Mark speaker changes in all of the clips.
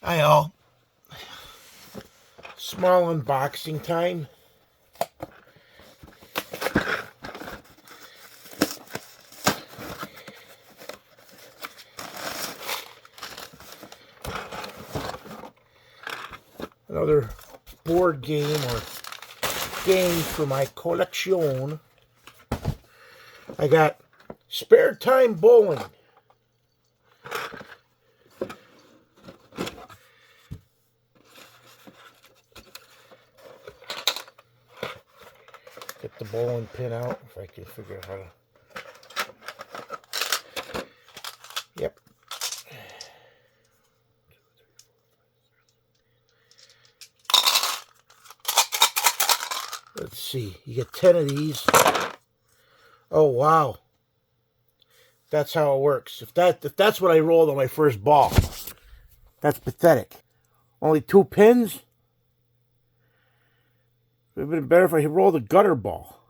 Speaker 1: Hi all. Small unboxing time. Another board game or game for my collection. I got Spare Time Bowling. Get the bowling pin out if I can figure out how to. Yep. Let's see. You get 10 of these. Oh wow. That's how it works. If that's what I rolled on my first ball, that's pathetic. Only 2 pins? It would have been better if I had rolled a gutter ball.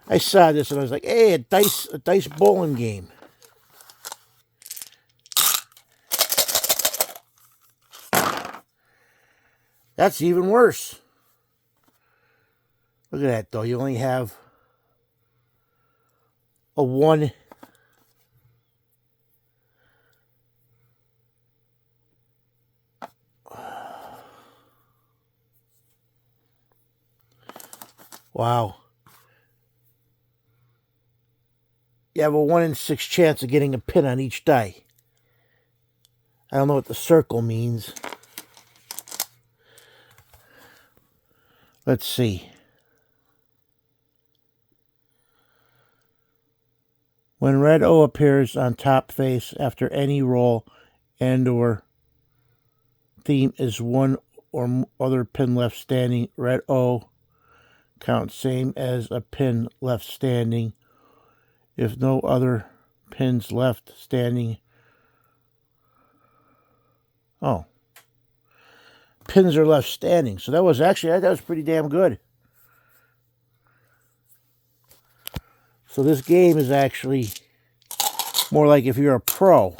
Speaker 1: I saw this and I was like, hey, a dice bowling game. That's even worse. Look at that though. You only have a 1. Wow. You have a 1 in 6 chance of getting a pin on each die. I don't know what the circle means. Let's see. When red O appears on top face after any roll and or theme is 1 or other pin left standing, red O counts same as a pin left standing. If no other pins left standing. Oh. Pins are left standing. So that was pretty damn good. So this game is actually more like if you're a pro.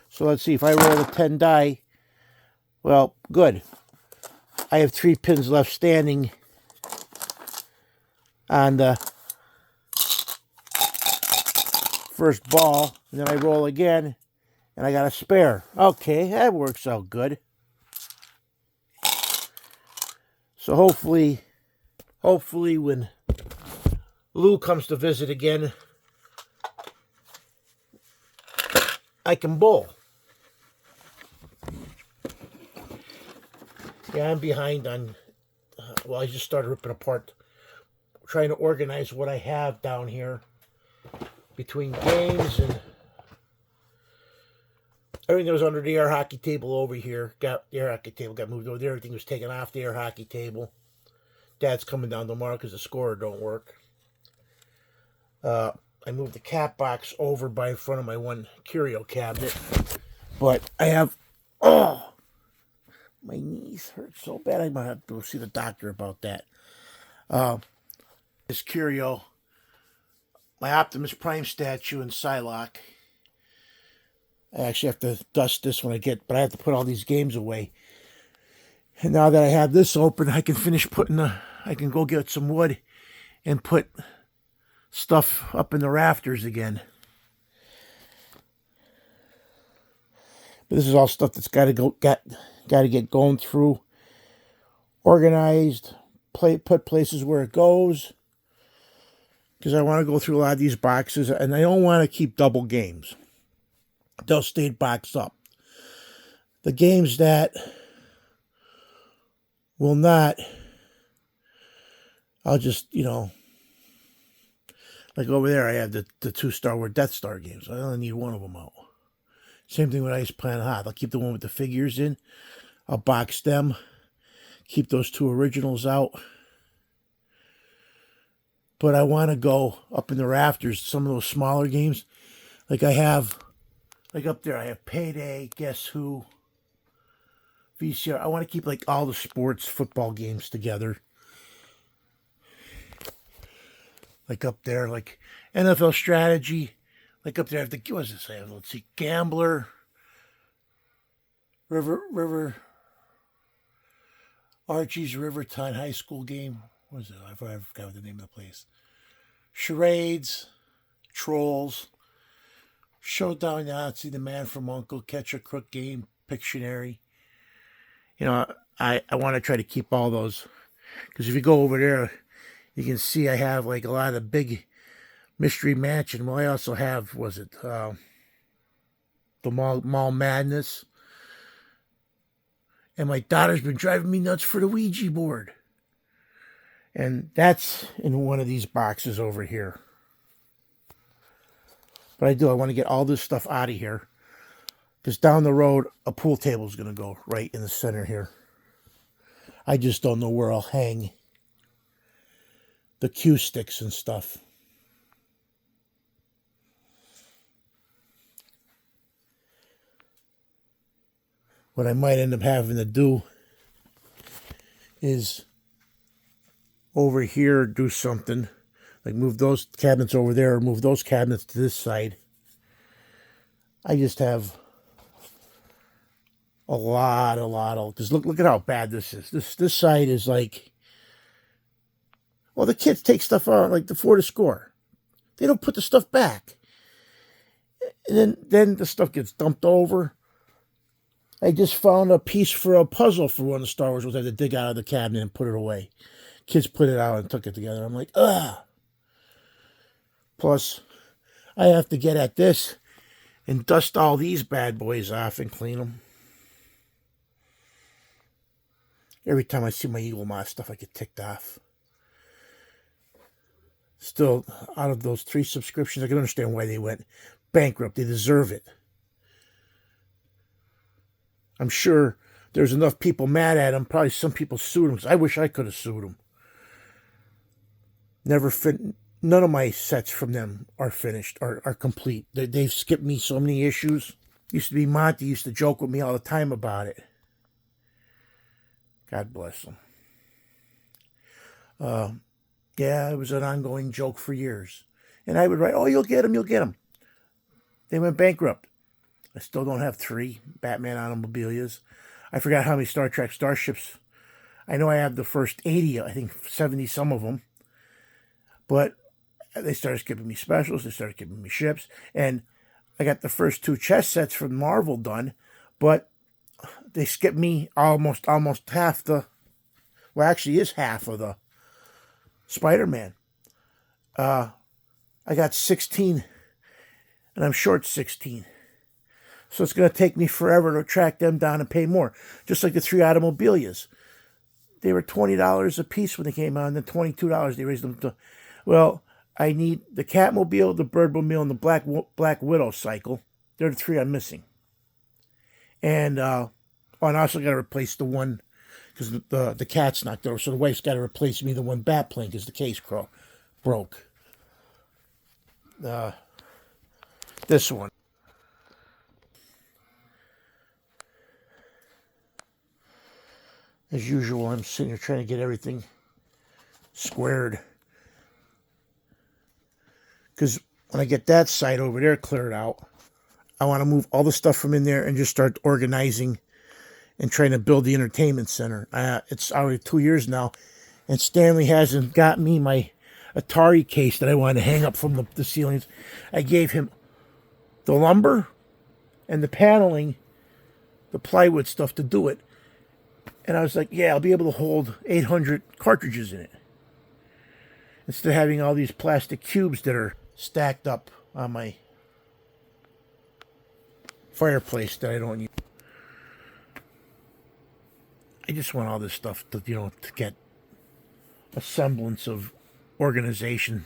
Speaker 1: So let's see, if I roll a 10 die, well, good. I have 3 pins left standing on the first ball, and then I roll again, and I got a spare. Okay, that works out good. So hopefully when Lou comes to visit again, I can bowl. Yeah, I'm behind on, well, I just started ripping apart, trying to organize what I have down here between games and everything that was under the air hockey table over here. The air hockey table got moved over there. Everything was taken off the air hockey table. Dad's coming down tomorrow because the scorer don't work. I moved the cat box over by in front of my one curio cabinet. But I have, my knees hurt so bad. I might have to go see the doctor about that. This curio, my Optimus Prime statue in Psylocke. I actually have to dust this when but I have to put all these games away. And now that I have this open, I can finish I can go get some wood and put stuff up in the rafters again. But this is all stuff that's got to get going through, organized, put places where it goes. Because I want to go through a lot of these boxes, and I don't want to keep double games. They'll stay boxed up. The games that will not, I'll just, like over there, I have the 2 Star Wars Death Star games. I only need 1 of them out. Same thing with Ice Planet Hot. I'll keep the one with the figures in. I'll box them. Keep those 2 originals out. But I want to go up in the rafters, some of those smaller games. Like I have, like up there, I have Payday, Guess Who, VCR. I want to keep like all the sports football games together. Like up there, like NFL Strategy. Like up there, I have what does this have? Let's see, Gambler, Archie's Rivertime High School game. What is it? I forgot what the name of the place. Charades, Trolls, Showdown Nazi, The Man from Uncle, Catch a Crook game, Pictionary. You know, I want to try to keep all those. Because if you go over there, you can see I have like a lot of the big Mystery Mansion. Well, I also have, the Mall Madness. And my daughter's been driving me nuts for the Ouija board. And that's in one of these boxes over here. But I want to get all this stuff out of here. Because down the road, a pool table is going to go right in the center here. I just don't know where I'll hang the cue sticks and stuff. What I might end up having to do is over here do something. Like move those cabinets over there or move those cabinets to this side. I just have a lot of, because look at how bad this is. This side is like, well, the kids take stuff out like before the score. They don't put the stuff back. And then the stuff gets dumped over. I just found a piece for a puzzle for one of the Star Wars ones. I had to dig out of the cabinet and put it away. Kids put it out and took it together. I'm like, ugh. Plus, I have to get at this and dust all these bad boys off and clean them. Every time I see my Eagle Moss stuff, I get ticked off. Still, out of those 3 subscriptions, I can understand why they went bankrupt. They deserve it. I'm sure there's enough people mad at them. Probably some people sued them. I wish I could have sued them. None of my sets from them are finished, are complete. They've skipped me so many issues. Used to be Monty used to joke with me all the time about it. God bless them. Yeah, it was an ongoing joke for years. And I would write, oh, you'll get them, you'll get them. They went bankrupt. I still don't have 3 Batman automobilias. I forgot how many Star Trek starships. I know I have the first 80, I think 70 some of them. But they started skipping me specials. They started skipping me ships. And I got the first 2 chess sets from Marvel done. But they skipped me almost half the... Well, actually is half of the Spider-Man. I got 16. And I'm short 16. So it's going to take me forever to track them down and pay more. Just like the 3 automobilias. They were $20 a piece when they came out, and then $22 they raised them to... Well, I need the Catmobile, the Birdmobile, and the Black Widow cycle. They're the 3 I'm missing. And I also got to replace the one, because the cat's knocked over, so the wife's got to replace me the one Batplane, because the case broke. This one. As usual, I'm sitting here trying to get everything squared. Because when I get that side over there cleared out, I want to move all the stuff from in there and just start organizing and trying to build the entertainment center. It's already 2 years now, and Stanley hasn't got me my Atari case that I wanted to hang up from the ceilings. I gave him the lumber and the paneling, the plywood stuff to do it. And I was like, yeah, I'll be able to hold 800 cartridges in it. Instead of having all these plastic cubes that are stacked up on my fireplace that I don't use. I just want all this stuff to, to get a semblance of organization.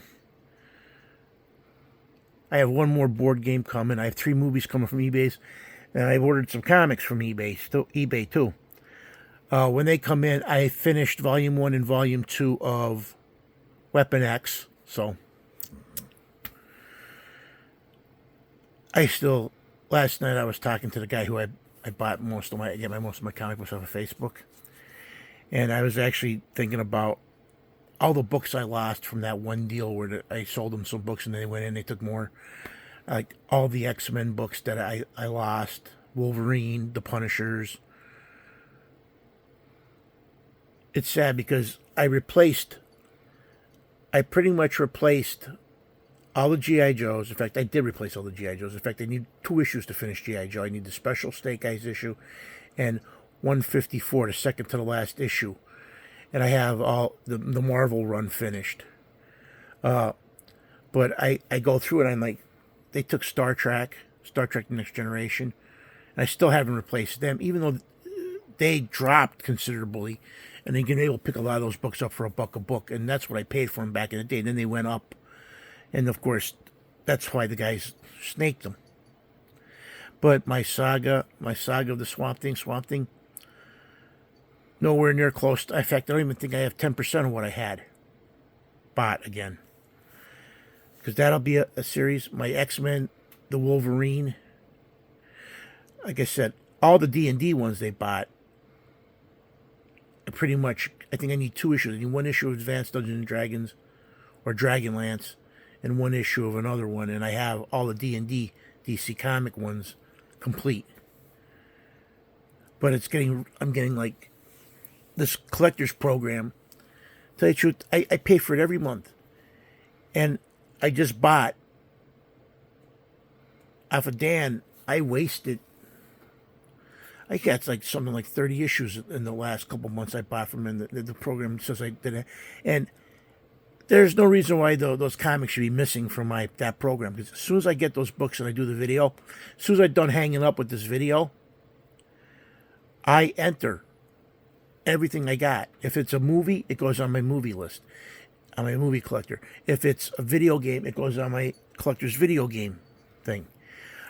Speaker 1: I have 1 more board game coming. I have 3 movies coming from eBay's. And I've ordered some comics from eBay too. When they come in, I finished Volume 1 and Volume 2 of Weapon X. So, last night I was talking to the guy who I bought most of my comic books off of Facebook. And I was actually thinking about all the books I lost from that one deal where I sold them some books and they went in, they took more. Like all the X-Men books that I lost. Wolverine, the Punishers. It's sad because I pretty much replaced all the G.I. Joes. In fact, I did replace all the G.I. Joes. In fact, I need 2 issues to finish G.I. Joe. I need the special Snake Eyes issue and 154, the second to the last issue. And I have all the Marvel run finished. But I go through it, I'm like, they took Star Trek The Next Generation, and I still haven't replaced them, even though they dropped considerably, and they've been able to pick a lot of those books up for $1 a book, and that's what I paid for them back in the day. And then they went up, and of course, that's why the guys snaked them. But my saga of the Swamp Thing, nowhere near close. In fact, I don't even think I have 10% of what I had bought again. Because that'll be a series. My X-Men, the Wolverine. Like I said, all the D&D ones they bought, pretty much, I think I need 2 issues. I need 1 issue of Advanced Dungeons and Dragons, or Dragonlance, and 1 issue of another one. And I have all the D&D, DC comic ones complete. But I'm getting like this collector's program. To tell you the truth, I pay for it every month. And I just bought, off of Dan, I wasted, I got like something like 30 issues in the last couple months I bought from him. The program says I did it. And there's no reason why those comics should be missing from that program. Because as soon as I get those books and I do the video, as soon as I'm done hanging up with this video, I enter everything I got. If it's a movie, it goes on my movie list. I'm a movie collector. If it's a video game, it goes on my collector's video game thing.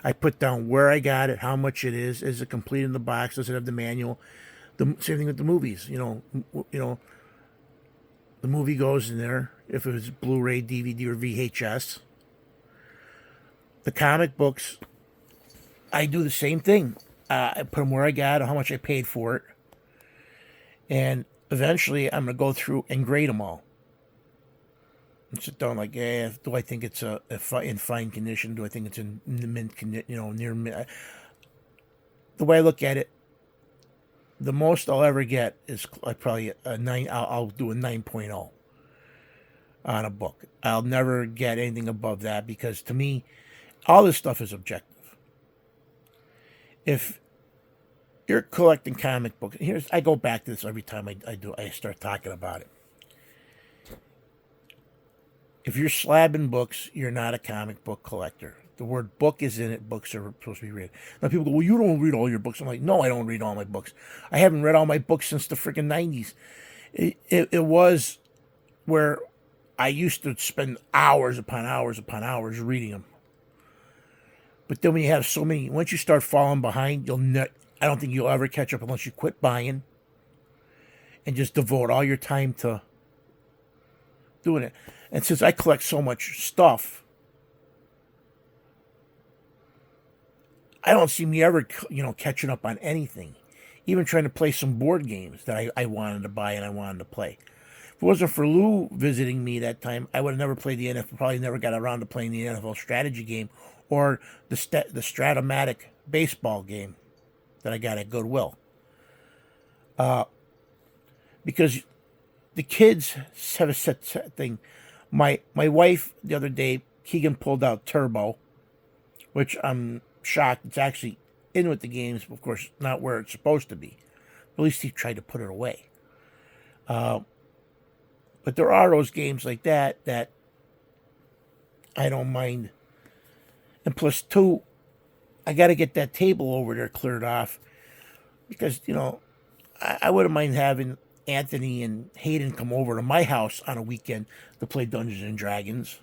Speaker 1: I put down where I got it, how much it is it complete in the box, does it have the manual? The same thing with the movies. You know, the movie goes in there if it was Blu-ray, DVD, or VHS. The comic books, I do the same thing. I put them where I got it, how much I paid for it, and eventually I'm gonna go through and grade them all. And sit down like, do I think it's in fine condition? Do I think it's in mint condition? Near mint. The way I look at it, the most I'll ever get is probably a 9. I'll do a 9.0 on a book. I'll never get anything above that because to me, all this stuff is objective. If you're collecting comic books, I go back to this every time I start talking about it. If you're slabbing books, you're not a comic book collector. The word book is in it. Books are supposed to be read. Now people go, well, you don't read all your books. I'm like, no, I don't read all my books. I haven't read all my books since the freaking 90s. It was where I used to spend hours upon hours upon hours reading them. But then when you have so many, once you start falling behind, I don't think you'll ever catch up unless you quit buying and just devote all your time to doing it. And since I collect so much stuff, I don't see me ever, catching up on anything. Even trying to play some board games that I wanted to buy and I wanted to play. If it wasn't for Lou visiting me that time, I would have never played the NFL. Probably never got around to playing the NFL strategy game or the Stratomatic baseball game that I got at Goodwill. Because the kids have a set thing. My wife, the other day, Keegan pulled out Turbo, which I'm shocked. It's actually in with the games, but of course, not where it's supposed to be. At least he tried to put it away. But there are those games like that I don't mind. And plus, 2, I got to get that table over there cleared off because, I wouldn't mind having Anthony and Hayden come over to my house on a weekend to play Dungeons and Dragons.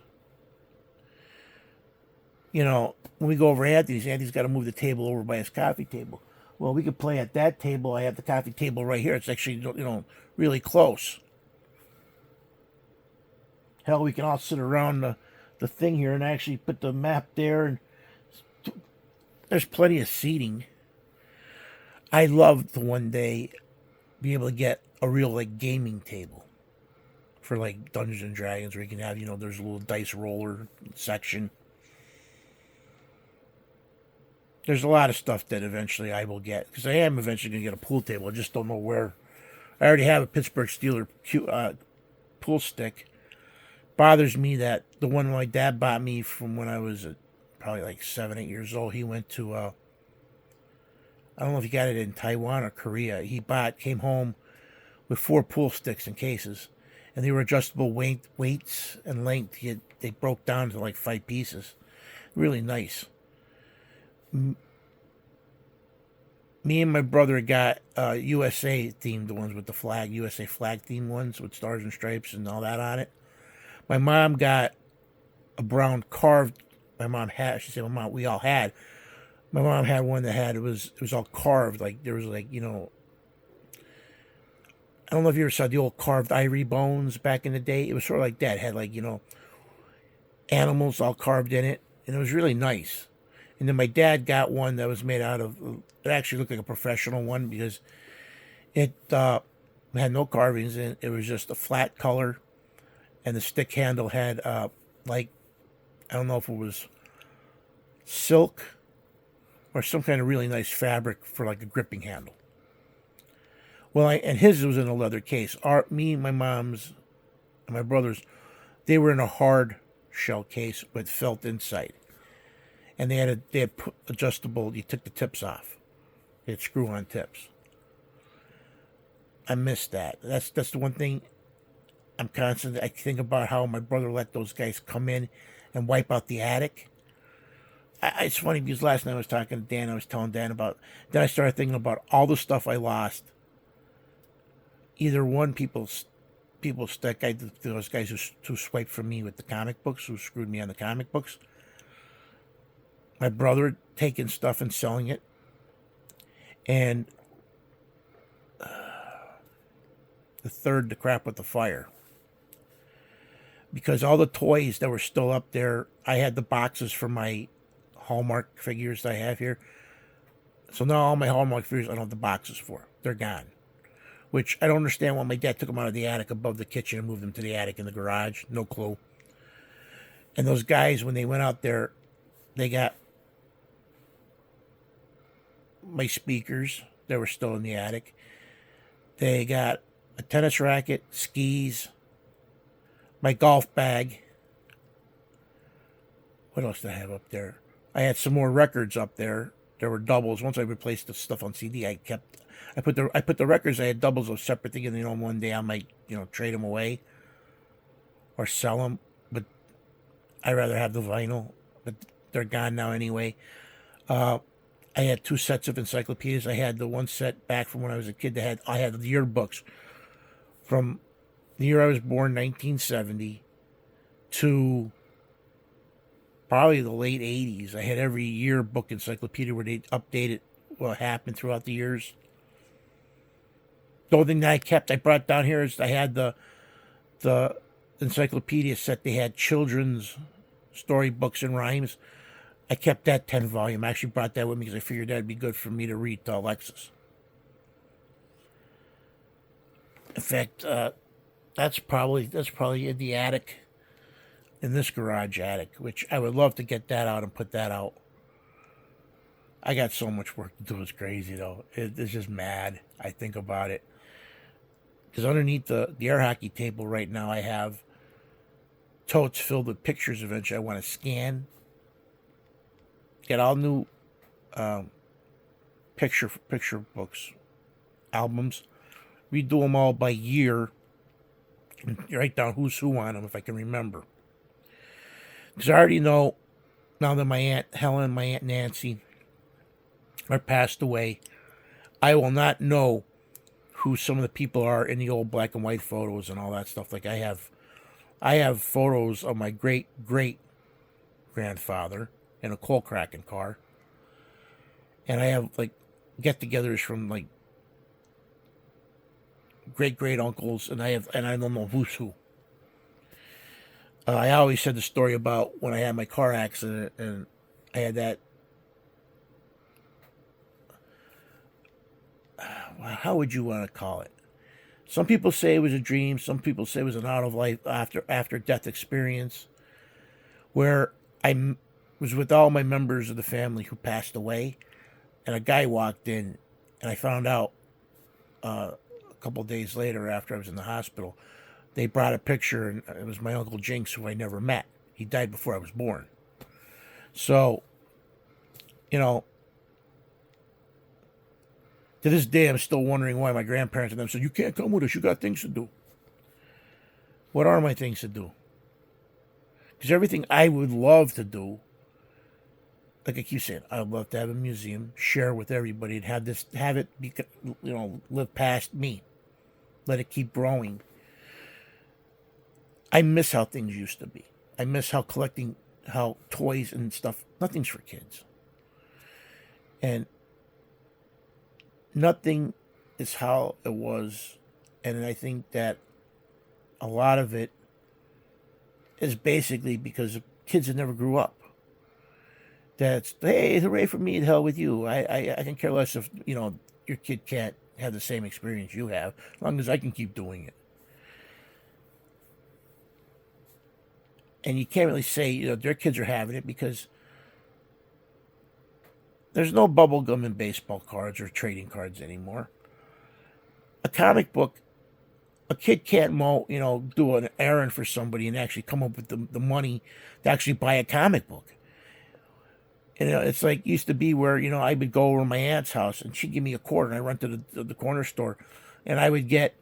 Speaker 1: When we go over Anthony's got to move the table over by his coffee table. Well, we could play at that table. I have the coffee table right here. It's actually, really close. Hell, we can all sit around the thing here and actually put the map there. And there's plenty of seating. I'd love to one day be able to get a real gaming table for Dungeons and Dragons where you can have, there's a little dice roller section. There's a lot of stuff that eventually I will get because I am eventually going to get a pool table. I just don't know where. I already have a Pittsburgh Steelers pool stick. Bothers me that the one my dad bought me from when I was probably like 7, 8 years old. He went to I don't know if he got it in Taiwan or Korea. Came home with 4 pool sticks in cases, and they were adjustable weights and length. They broke down to like 5 pieces. Really nice. Me and my brother got USA themed ones with the flag, USA flag themed ones with stars and stripes and all that on it. My mom got a brown carved. My mom had. She said, "My mom, we all had." My mom had one that had it was all carved. Like there was like I don't know if you ever saw the old carved ivory bones back in the day. It was sort of like that. It had like animals all carved in it, and it was really nice. And then my dad got one that was made out of. It actually looked like a professional one because it had no carvings in it. It was just a flat color, and the stick handle had like I don't know if it was silk or some kind of really nice fabric for like a gripping handle. Well, and his was in a leather case. Me, my mom's, and my brother's, they were in a hard shell case with felt inside, and they had adjustable. You took the tips off. They had screw-on tips. I miss that. That's the one thing I'm constantly. I think about how my brother let those guys come in and wipe out the attic. It's funny because last night I was talking to Dan. I was telling Dan about. Then I started thinking about all the stuff I lost. Either one, people stick. Those guys who swiped from me with the comic books, who screwed me on the comic books. My brother taking stuff and selling it, and the third, the crap with the fire. Because all the toys that were still up there, I had the boxes for my Hallmark figures that I have here. So now all my Hallmark figures I don't have the boxes for. They're gone. Which I don't understand why my dad took them out of the attic above the kitchen and moved them to the attic in the garage. No clue. And those guys, when they went out there, they got my speakers that were still in the attic. They got a tennis racket, skis, my golf bag. What else did I have up there? I had some more records up there. There were doubles. Once I replaced the stuff on CD, I put the records. I had doubles of separate things, and one day I might trade them away or sell them. But I rather have the vinyl. But they're gone now anyway. I had 2 sets of encyclopedias. I had the one set back from when I was a kid I had the yearbooks from the year I was born, 1970, to probably the late 80s. I had every yearbook encyclopedia where they updated what happened throughout the years. The only thing that I brought down here is I had the encyclopedia set. They had children's storybooks and rhymes. I kept that 10 volume. I actually brought that with me because I figured that'd be good for me to read to Alexis. In fact, that's probably in the attic, in this garage attic, which I would love to get that out and put that out. I got so much work to do. It's crazy though. It's just mad. I think about it. Because underneath the air hockey table right now, I have totes filled with pictures eventually I want to scan. Get all new picture books, albums. Redo them all by year. And write down who's who on them if I can remember. Because I already know now that my Aunt Helen, my Aunt Nancy are passed away, I will not know who some of the people are in the old black and white photos and all that stuff. Like I have photos of my great grandfather in a coal cracking car, and I have like get-togethers from like great uncles, and I don't know who's who. I always said the story about when I had my car accident and I had that. How would you want to call it? Some people say it was a dream. Some people say it was an out of life after death experience, where I was with all my members of the family who passed away, and a guy walked in, and I found out a couple of days later after I was in the hospital. They brought a picture, and it was my Uncle Jinx, who I never met. He died before I was born. So, you know, to this day, I'm still wondering why my grandparents and them said, "You can't come with us. You got things to do." What are my things to do? Because everything I would love to do, like I keep saying, I'd love to have a museum, share with everybody, and have it be, live past me, let it keep growing. I miss how things used to be. I miss how toys and stuff, nothing's for kids. And nothing is how it was. And I think that a lot of it is basically because kids that never grew up. That's, hey, hooray for me, the hell with you. I can care less if, your kid can't have the same experience you have, as long as I can keep doing it. And you can't really say, their kids are having it because there's no bubble gum in baseball cards or trading cards anymore. A comic book, a kid can't do an errand for somebody and actually come up with the money to actually buy a comic book. And it's like used to be where, I would go over to my aunt's house and she'd give me a quarter, and I run to the corner store and I would get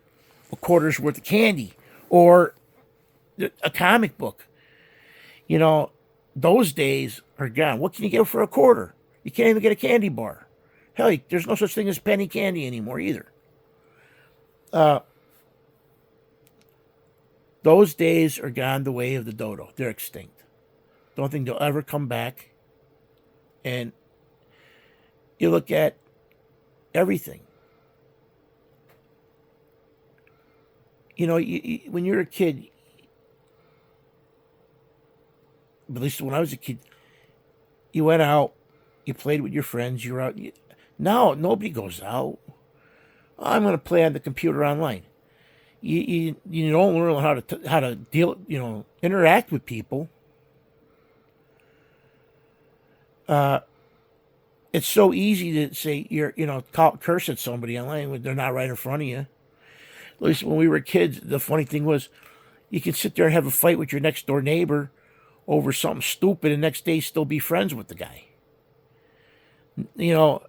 Speaker 1: a quarter's worth of candy or a comic book. Those days are gone. What can you get for a quarter? You can't even get a candy bar. Hell, there's no such thing as penny candy anymore either. Those days are gone the way of the dodo. They're extinct. Don't think they'll ever come back. And you look at everything. When you're a kid, at least when I was a kid, you went out, you played with your friends, you were out. Now, nobody goes out. I'm going to play on the computer online. You don't learn how to deal, interact with people. It's so easy to say curse at somebody online when they're not right in front of you. At least when we were kids, the funny thing was, you could sit there and have a fight with your next door neighbor over something stupid, and next day still be friends with the guy. You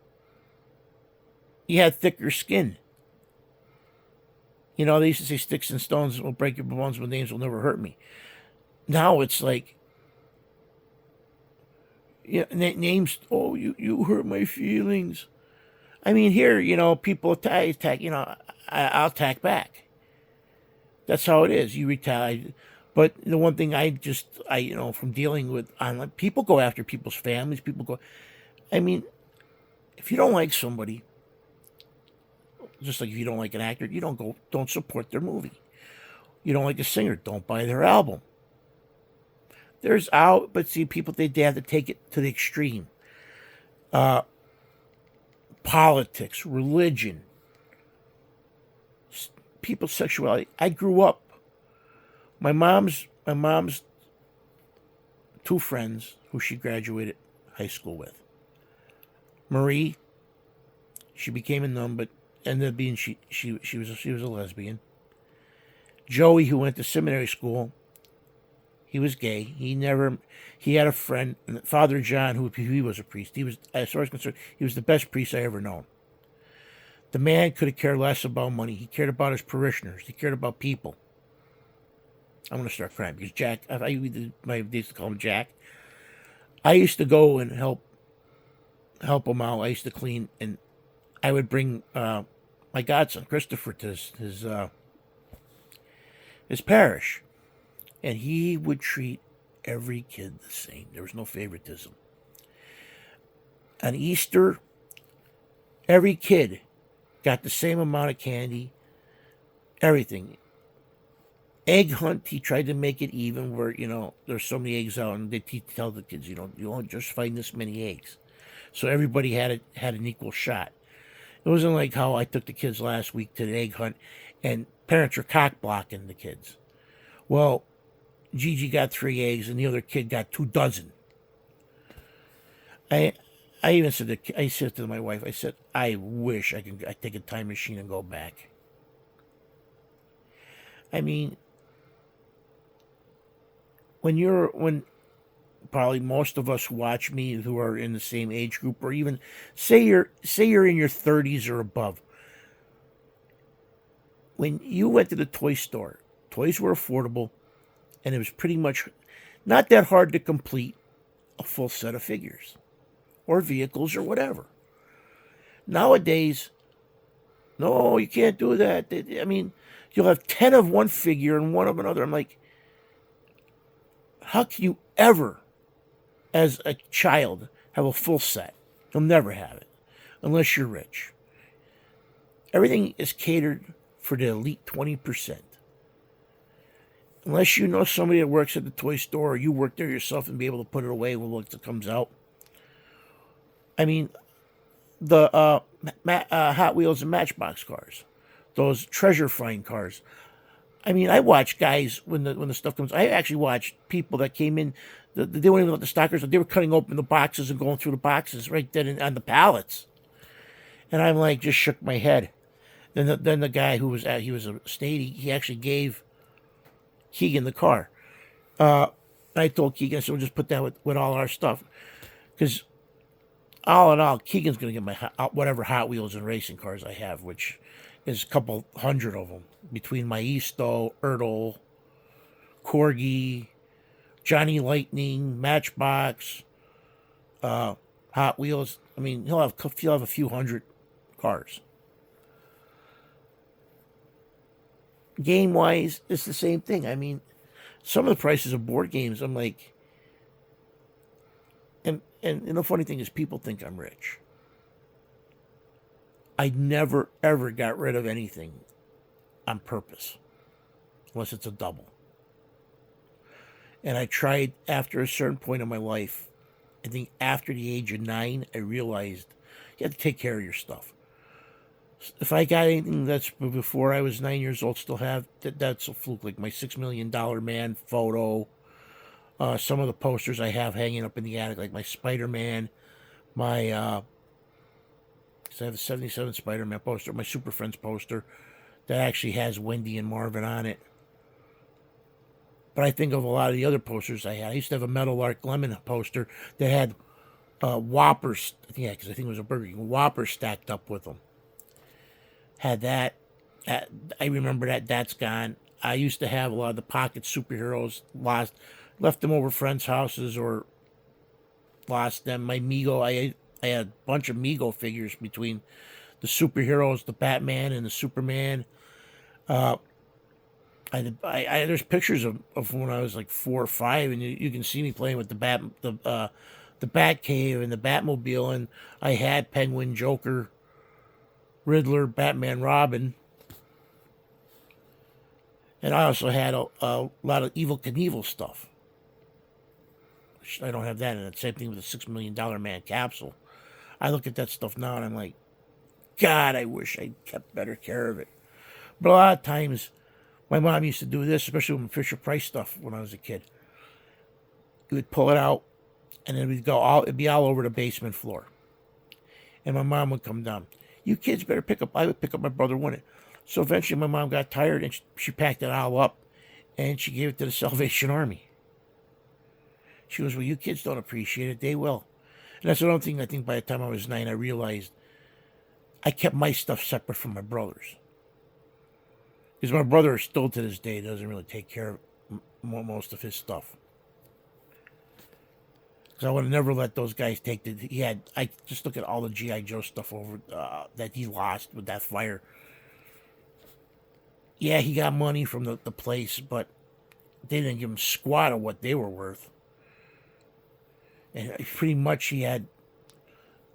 Speaker 1: had thicker skin. They used to say sticks and stones will break your bones, but names will never hurt me. Now it's like, names, oh, you hurt my feelings. I mean, here, people attack, I'll attack back. That's how it is. You retaliate. But the one thing from dealing with online, people go after people's families. I mean, if you don't like somebody, just like if you don't like an actor, don't support their movie. You don't like a singer, don't buy their album. But see, people, they have to take it to the extreme. Politics, religion, people's sexuality. I grew up. My mom's two friends who she graduated high school with. Marie, she became a nun, but ended up being she was a lesbian. Joey, who went to seminary school, he was gay. He had a friend, Father John, who he was a priest. He was, as far as concerned, he was the best priest I ever known. The man could have cared less about money. He cared about his parishioners. He cared about people. I'm going to start crying because Jack, I used to call him Jack. I used to go and help him out. I used to clean, and I would bring my godson, Christopher, to his parish. And he would treat every kid the same. There was no favoritism. On Easter, every kid got the same amount of candy, everything. Egg hunt, he tried to make it even where, there's so many eggs out, and they tell the kids, you don't just find this many eggs. So everybody had an equal shot. It wasn't like how I took the kids last week to the egg hunt, and parents are cock blocking the kids. Well, Gigi got 3 eggs, and the other kid got 2 dozen. I I even said I said to my wife, I said, I wish I take a time machine and go back. I mean, when probably most of us who watch me who are in the same age group, or even say you're in your 30s or above, when you went to the toy store, toys were affordable, and it was pretty much not that hard to complete a full set of figures or vehicles or whatever. Nowadays, no, you can't do that. I mean, you'll have 10 of one figure and one of another. I'm like, how can you ever, as a child, have a full set? You'll never have it unless you're rich. Everything is catered for the elite 20%. Unless you know somebody that works at the toy store or you work there yourself and be able to put it away when it comes out. I mean, the Hot Wheels and Matchbox cars, those treasure find cars. I mean, I watch guys when the stuff comes. I actually watched people that came in. They weren't even let the stockers. They were cutting open the boxes and going through the boxes right then on the pallets. And I'm like, just shook my head. Then the guy who was he was a state. He actually gave Keegan the car. I told Keegan, I said, we'll just put that with all our stuff, because all in all, Keegan's going to get my whatever Hot Wheels and racing cars I have, which is a couple hundred of them between my Easto, Ertl, Corgi, Johnny Lightning, Matchbox, Hot Wheels. I mean, he'll have a few hundred cars. Game wise, it's the same thing. I mean, some of the prices of board games, I'm like, and the funny thing is, people think I'm rich. I never ever got rid of anything on purpose, unless it's a double. And I tried after a certain point in my life. I think after the age of 9, I realized you have to take care of your stuff. If I got anything that's before I was 9 years old, still have that's a fluke. Like my $6 Million Man photo, some of the posters I have hanging up in the attic, like my Spider-Man, my because I have a '77 Spider-Man poster, my Super Friends poster that actually has Wendy and Marvin on it. But I think of a lot of the other posters I had. I used to have a Metal Arc Lemon poster that had Whoppers. Yeah, because I think it was a Burger King. Whoppers stacked up with them. Had that. I remember that. That's gone. I used to have a lot of the Pocket superheroes. Left them over friends' houses or lost them. My Mego. I had a bunch of Mego figures between the superheroes, the Batman and the Superman. There's pictures of when I was like 4 or 5, and you can see me playing with the Batcave and the Batmobile, and I had Penguin, Joker, Riddler, Batman, Robin, and I also had a lot of Evel Knievel stuff. I don't have that, and the same thing with the $6 Million Man capsule. I look at that stuff now, and I'm like, God, I wish I kept better care of it. But a lot of times, my mom used to do this, especially with Fisher Price stuff when I was a kid. We would pull it out, and then it'd be all over the basement floor. And my mom would come down. You kids better I would pick up my brother, wouldn't it? So eventually my mom got tired, and she packed it all up, and she gave it to the Salvation Army. She goes, well, you kids don't appreciate it. They will. And that's another thing. I think by the time I was 9, I realized I kept my stuff separate from my brother's. Because my brother still to this day doesn't really take care of most of his stuff. Because I would have never let those guys take I just look at all the G.I. Joe stuff over that he lost with that fire. Yeah, he got money from the place, but they didn't give him squat of what they were worth. And pretty much he had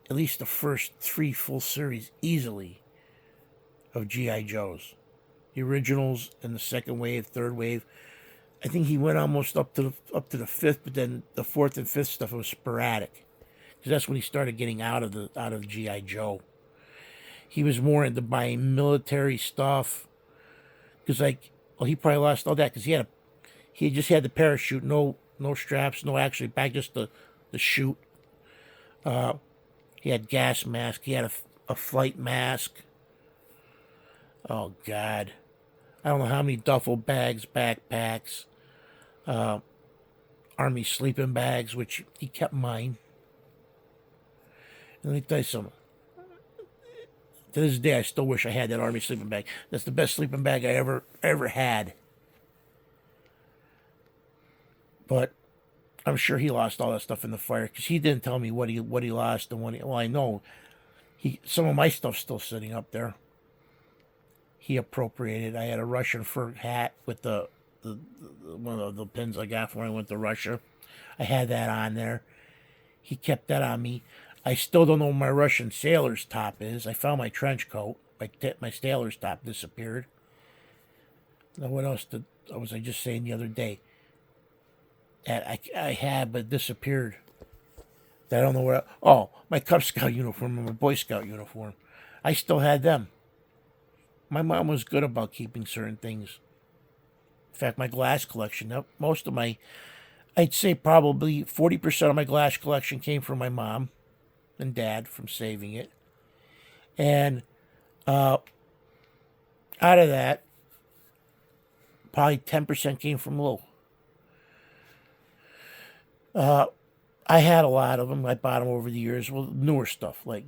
Speaker 1: at least the first 3 full series easily of G.I. Joes. The originals and the second wave, third wave. I think he went almost up to the 5th, but then the 4th and 5th stuff was sporadic, because that's when he started getting out of G.I. Joe. He was more into buying military stuff, because he probably lost all that because he just had the parachute, no straps, no actually back, just the chute. He had gas mask. He had a flight mask. Oh God, I don't know how many duffel bags, backpacks, army sleeping bags, which he kept mine. And let me tell you something. To this day, I still wish I had that army sleeping bag. That's the best sleeping bag I ever had. But I'm sure he lost all that stuff in the fire because he didn't tell me what he lost and what he. Well, I know some of my stuff's still sitting up there. He appropriated. I had a Russian fur hat with the one of the pins I got when I went to Russia. I had that on there. He kept that on me. I still don't know where my Russian sailor's top is. I found my trench coat. My sailor's top disappeared. Now, what else was I just saying the other day? That I had, but disappeared. I don't know where. My Cub Scout uniform and my Boy Scout uniform. I still had them. My mom was good about keeping certain things. In fact, my glass collection, most of I'd say probably 40% of my glass collection came from my mom and dad from saving it. And out of that, probably 10% came from Lou. I had a lot of them. I bought them over the years. Well, newer stuff, like,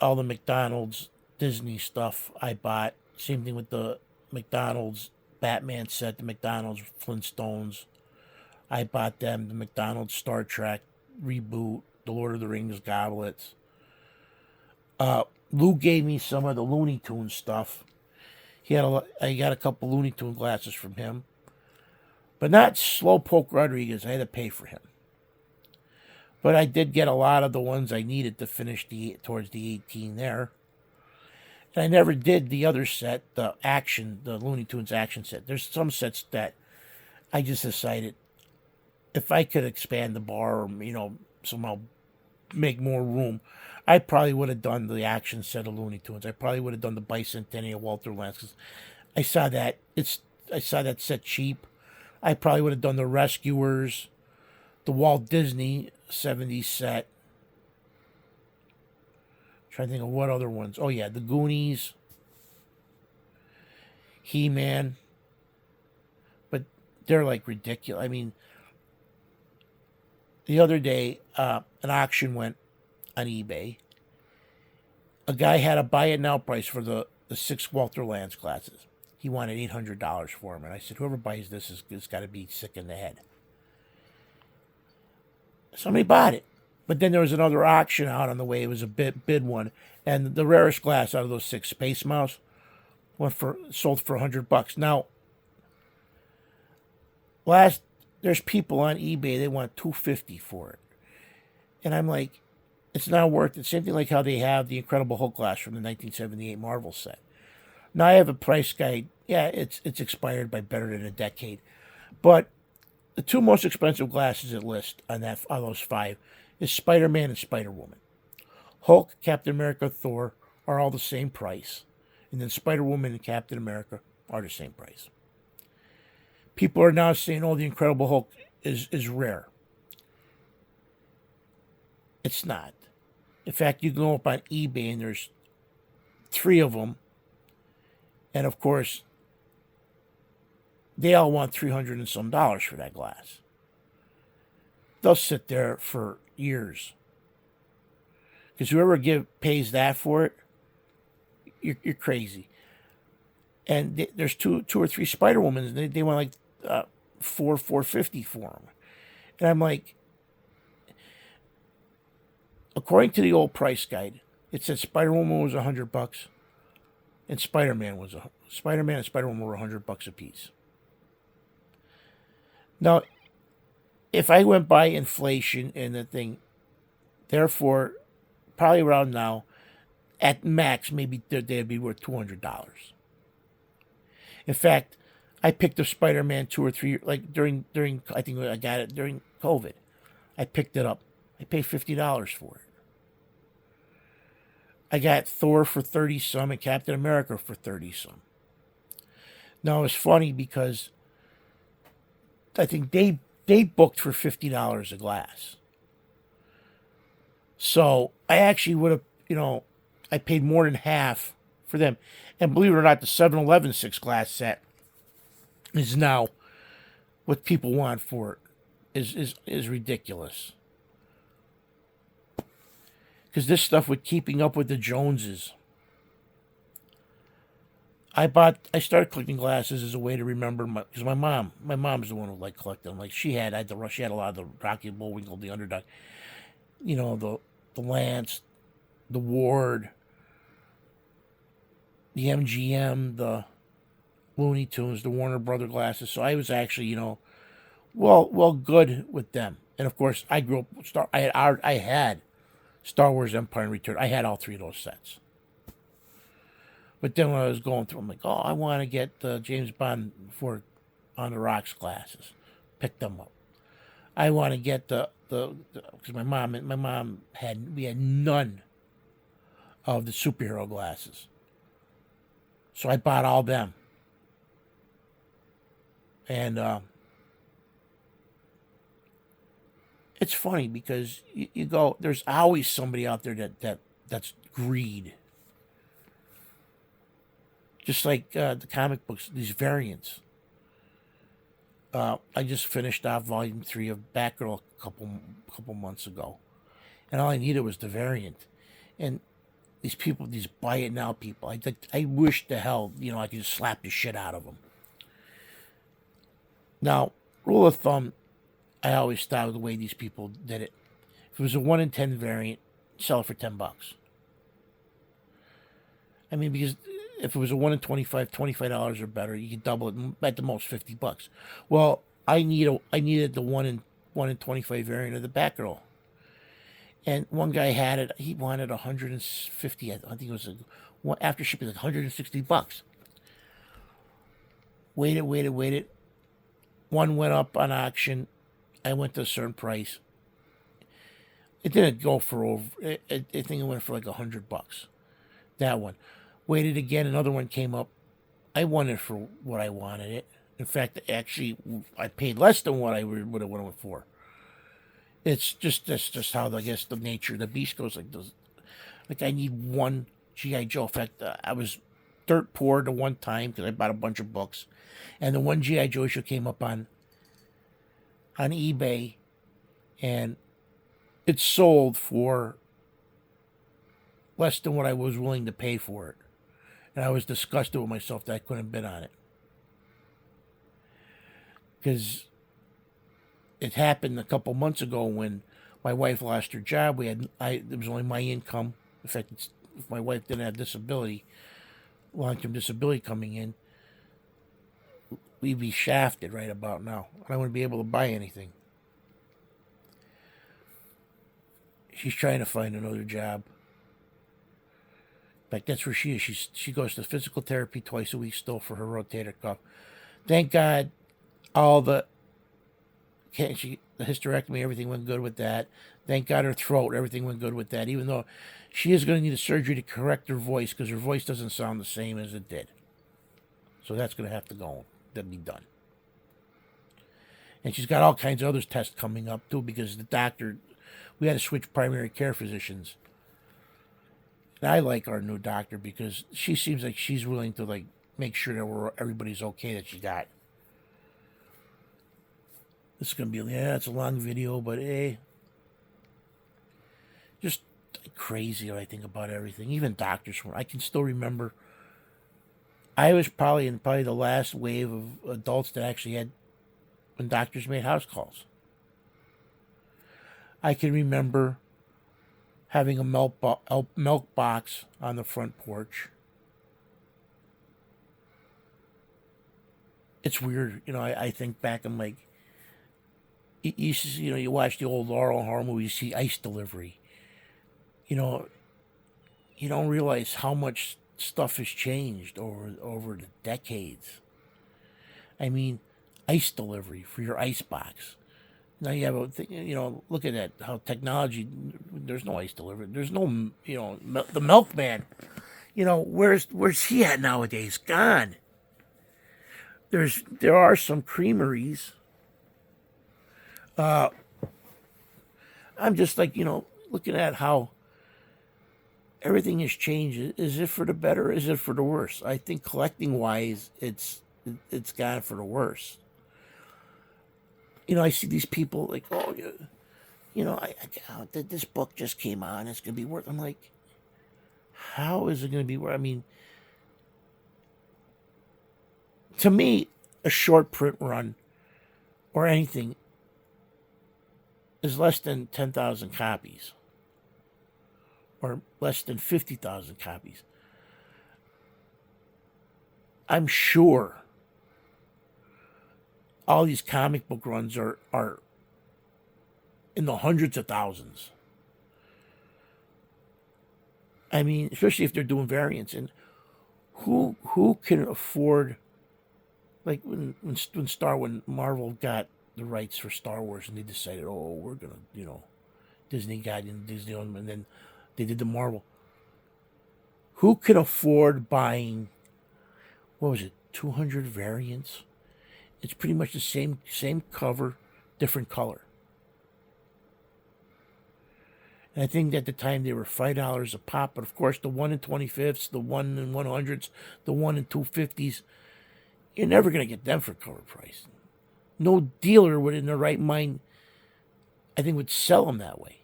Speaker 1: all the McDonald's Disney stuff I bought. Same thing with the McDonald's Batman set, the McDonald's Flintstones. I bought them, the McDonald's Star Trek reboot, the Lord of the Rings goblets. Lou gave me some of the Looney Tunes stuff. I got a couple Looney Tune glasses from him. But not Slowpoke Rodriguez. I had to pay for him. But I did get a lot of the ones I needed to finish towards the 18 there. And I never did the other set, the Looney Tunes action set. There's some sets that I just decided if I could expand the bar or, somehow make more room, I probably would have done the action set of Looney Tunes. I probably would have done the Bicentennial Walter Lantz. 'Cause I saw that set cheap. I probably would have done the Rescuers, the Walt Disney 70s set. Trying to think of what other ones. Oh yeah, the Goonies, He-Man. But they're like ridiculous. I mean, the other day, an auction went on eBay. A guy had a buy it now price for the 6 Walter Lantz glasses. He wanted $800 for them. And I said, whoever buys this has got to be sick in the head. Somebody bought it. But then there was another auction out on the way. It was a bid one. And the rarest glass out of those 6, Space Mouse, sold for $100. Now, there's people on eBay, they want $250 for it. And I'm like, it's not worth it. Same thing like how they have the Incredible Hulk glass from the 1978 Marvel set. Now I have a price guide. Yeah, it's expired by better than a decade. But the 2 most expensive glasses at list on those 5 is Spider-Man and Spider-Woman. Hulk, Captain America, Thor are all the same price. And then Spider-Woman and Captain America are the same price. People are now saying, the Incredible Hulk is rare. It's not. In fact, you can go up on eBay and there's 3 of them. And of course, they all want $300 and some for that glass. They'll sit there for years. Because whoever pays that for it, you're crazy. And there's two or three Spider-Womans. They want like $450 for them. And I'm like, according to the old price guide, it said Spider-Woman was $100, and Spider-Man and Spider-Woman were $100 a piece. Now, if I went by inflation and the thing, therefore, probably around now, at max, maybe they'd be worth $200. In fact, I picked up Spider-Man 2 or 3, like during I think I got it during COVID. I picked it up. I paid $50 for it. I got Thor for 30 some and Captain America for 30 some. Now it's funny because I think they booked for $50 a glass. So I actually would have, I paid more than half for them. And believe it or not, the 7-Eleven 6 glass set is now what people want for it is ridiculous. Because this stuff with Keeping Up with the Joneses. I started collecting glasses as a way to remember because my mom's the one who liked collecting them. Like she had a lot of the Rocky Bullwinkle, the Underdog, the Lance, the Ward, the MGM, the Looney Tunes, the Warner Brother glasses. So I was actually, well good with them. And of course, I grew up. I had Star Wars: Empire and Return. I had all three of those sets. But then when I was going through, I'm like, oh, I want to get James Bond for on the rocks glasses. Pick them up. I want to get the because my mom we had none of the superhero glasses, so I bought all them. And it's funny because you go, there's always somebody out there that's greed. Just like the comic books, these variants. I just finished off Volume 3 of Batgirl a couple months ago, and all I needed was the variant. And these people, these buy it now people, I wish the hell I could just slap the shit out of them. Now, rule of thumb, I always thought of the way these people did it. If it was a 1 in 10 variant, sell it for $10. I mean, because if it was a 1 in 25, $25 or better, you could double it at the most $50. Well, I needed the 1 in 25 variant of the Batgirl, and one guy had it. He wanted 150. I think it was after shipping like $160. Waited. One went up on auction. I went to a certain price. It didn't go for over. I think it went for like $100. That one. Waited again. Another one came up. I won it for what I wanted it. In fact, actually, I paid less than what I would have went for. That's just how I guess the nature of the beast goes. Like I need one GI Joe. In fact, I was dirt poor the one time because I bought a bunch of books, and the one GI Joe issue came up on eBay, and it sold for less than what I was willing to pay for it. And I was disgusted with myself that I couldn't bid on it. Because it happened a couple months ago when my wife lost her job. It was only my income. In fact, if my wife didn't have disability, long-term disability coming in, we'd be shafted right about now. I wouldn't be able to buy anything. She's trying to find another job. In fact, that's where she is. She goes to physical therapy twice a week still for her rotator cuff. Thank God the hysterectomy, everything went good with that. Thank God her throat, everything went good with that, even though she is going to need a surgery to correct her voice because her voice doesn't sound the same as it did. So that's going to have to go. That'll be done. And she's got all kinds of other tests coming up, too, because the doctor, we had to switch primary care physicians. And I like our new doctor because she seems like she's willing to, make sure that everybody's okay that she got. This is going to be, it's a long video, but just crazy when I think about everything. Even doctors, I can still remember, I was probably in the last wave of adults that actually had, when doctors made house calls. I can remember having a milk box on the front porch. It's weird, I think back, I'm like, you watch the old Laurel horror movies, you see ice delivery. You don't realize how much stuff has changed over the decades. I mean, ice delivery for your ice box. Now you have look at that, how technology, there's no ice delivery. There's no, the milkman, where's he at nowadays? Gone. There are some creameries. I'm just like, looking at how everything has changed. Is it for the better? Is it for the worse? I think collecting wise, it's gone for the worse. I see these people like, oh, this book just came out and it's gonna be worth. I'm like, how is it gonna be worth? I mean, to me, a short print run or anything is less than 10,000 copies or less than 50,000 copies. I'm sure all these comic book runs are in the hundreds of thousands. I mean, especially if they're doing variants. And who can afford, like when Marvel got the rights for Star Wars and they decided, oh, we're gonna, Disney got in Disney, and then they did the Marvel. Who can afford buying, what was it, 200 variants? It's pretty much the same cover, different color. And I think at the time they were $5 a pop, but of course the 1 in 25ths, the 1 in 100s, the 1 in 250s, you're never going to get them for cover price. No dealer would, in their right mind, I think, would sell them that way.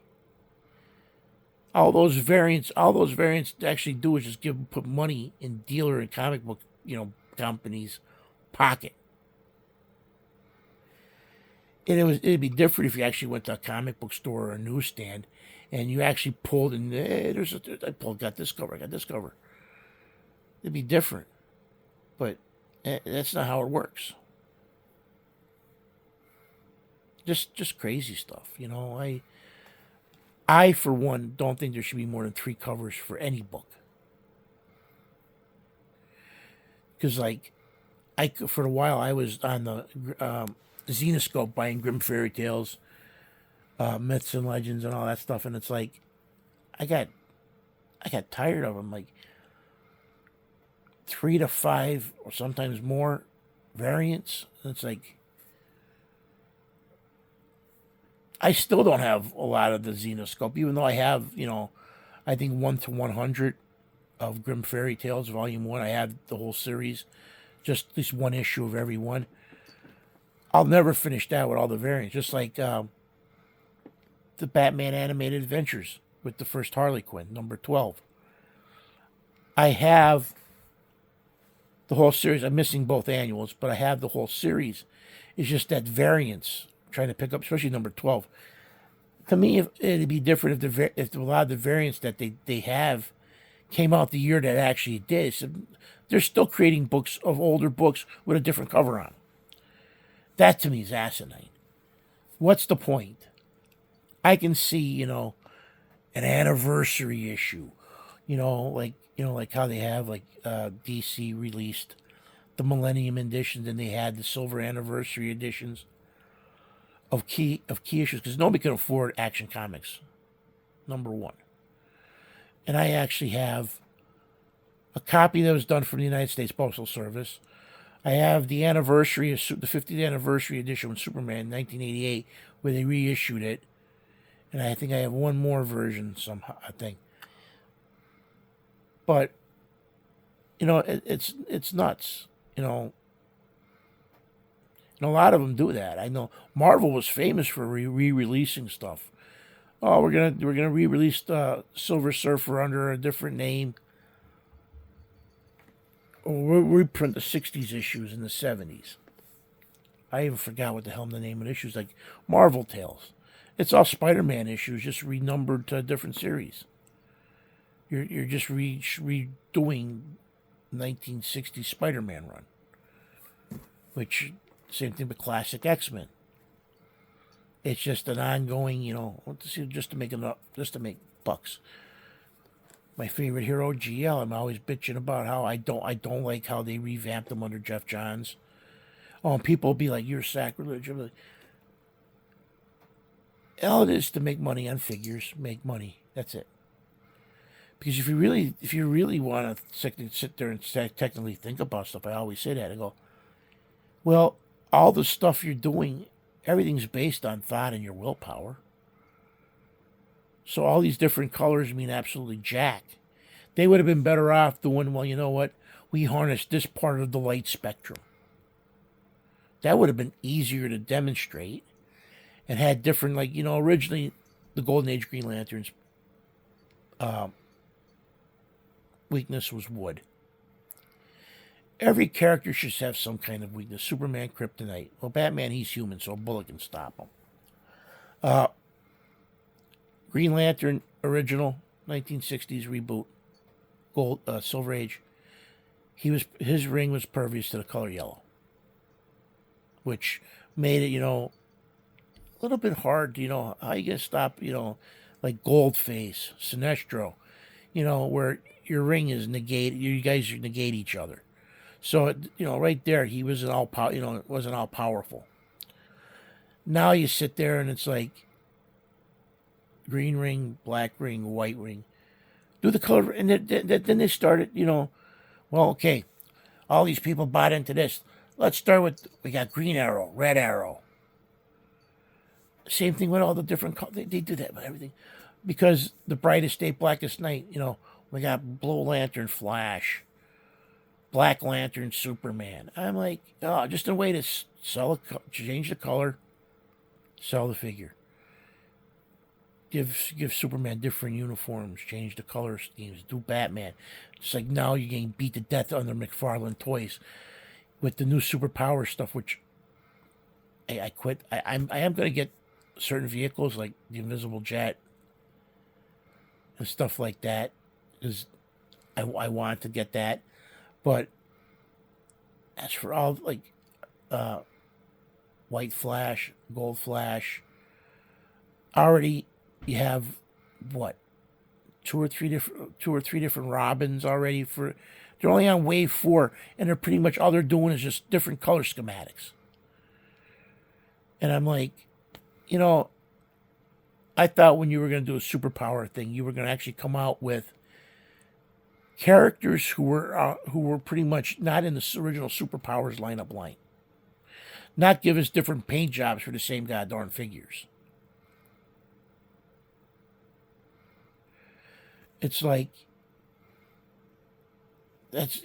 Speaker 1: All those variants actually do is just put money in dealer and comic book, companies' pocket. And it'd be different if you actually went to a comic book store or a newsstand and you actually pulled and got this cover, I got this cover. It'd be different. But that's not how it works. Just crazy stuff, I for one don't think there should be more than 3 covers for any book. Because for a while I was on the Zenoscope buying Grimm Fairy Tales, myths and legends and all that stuff, and it's like I got tired of them. Like 3 to 5 or sometimes more variants. And it's like I still don't have a lot of the Zenoscope, even though I have, I think 1 to 100 of Grimm Fairy Tales Volume 1. I have the whole series, just at least one issue of every one. I'll never finish that with all the variants, just like the Batman Animated Adventures with the first Harley Quinn, number 12. I have the whole series. I'm missing both annuals, but I have the whole series. It's just that variants, trying to pick up, especially number 12. To me, it'd be different if a lot of the variants that they have came out the year that actually did. So they're still creating books of older books with a different cover on. That to me is asinine. What's the point? I can see, an anniversary issue, like how they have DC released the Millennium editions, and they had the Silver Anniversary editions of key issues, because nobody could afford Action Comics, number 1. And I actually have a copy that was done from the United States Postal Service. I have the anniversary of the 50th anniversary edition with Superman 1988, where they reissued it. And I think I have one more version somehow, I think. But, it's nuts, And a lot of them do that. I know Marvel was famous for re-releasing stuff. Oh, we're gonna re-release Silver Surfer under a different name. Or we'll reprint the 60s issues in the 70s. I even forgot what the hell the name of the issues, like Marvel Tales. It's all Spider-Man issues, just renumbered to a different series. You're just redoing 1960s Spider-Man run, which same thing with classic X-Men. It's just an ongoing, just to make bucks. My favorite hero, GL. I'm always bitching about how I don't like how they revamped them under Jeff Johns. Oh, and people will be like, "You're sacrilege." I'm like, all it is to make money on figures, make money. That's it. Because if you really want to sit there and technically think about stuff, I always say that. I go, well, all the stuff you're doing, everything's based on thought and your willpower. So all these different colors mean absolutely jack. They would have been better off doing, well, you know what? We harnessed this part of the light spectrum. That would have been easier to demonstrate and had different, like, originally the Golden Age Green Lanterns weakness was wood. Every character should have some kind of weakness. Superman, kryptonite. Well, Batman, he's human, so a bullet can stop him. Green Lantern original 1960s reboot, Silver Age. His ring was pervious to the color yellow, which made it a little bit hard. How you gonna stop like Goldface, Sinestro, where your ring is negated. You guys negate each other. So right there, he wasn't all it wasn't all powerful. Now you sit there and it's like green ring, black ring, white ring. Do the color, and then they started. Well, okay, all these people bought into this. Let's start with, we got Green Arrow, Red Arrow. Same thing with all the different colors. They do that with everything, because the brightest day, blackest night. We got Blue Lantern, Flash. Black Lantern, Superman. I'm like, oh, just a way to change the color, sell the figure. Give Superman different uniforms, change the color schemes, do Batman. It's like now you're getting beat to death under McFarlane Toys with the new superpower stuff, which I quit. I am going to get certain vehicles like the Invisible Jet and stuff like that, because I want to get that. But as for all like White Flash, Gold Flash, already you have what, two or three different Robins already. They're only on wave 4, and they're pretty much all they're doing is just different color schematics. And I'm like, I thought when you were going to do a superpower thing, you were going to actually come out with characters who were pretty much not in the original Superpowers lineup line. Not give us different paint jobs for the same goddamn figures. It's like that's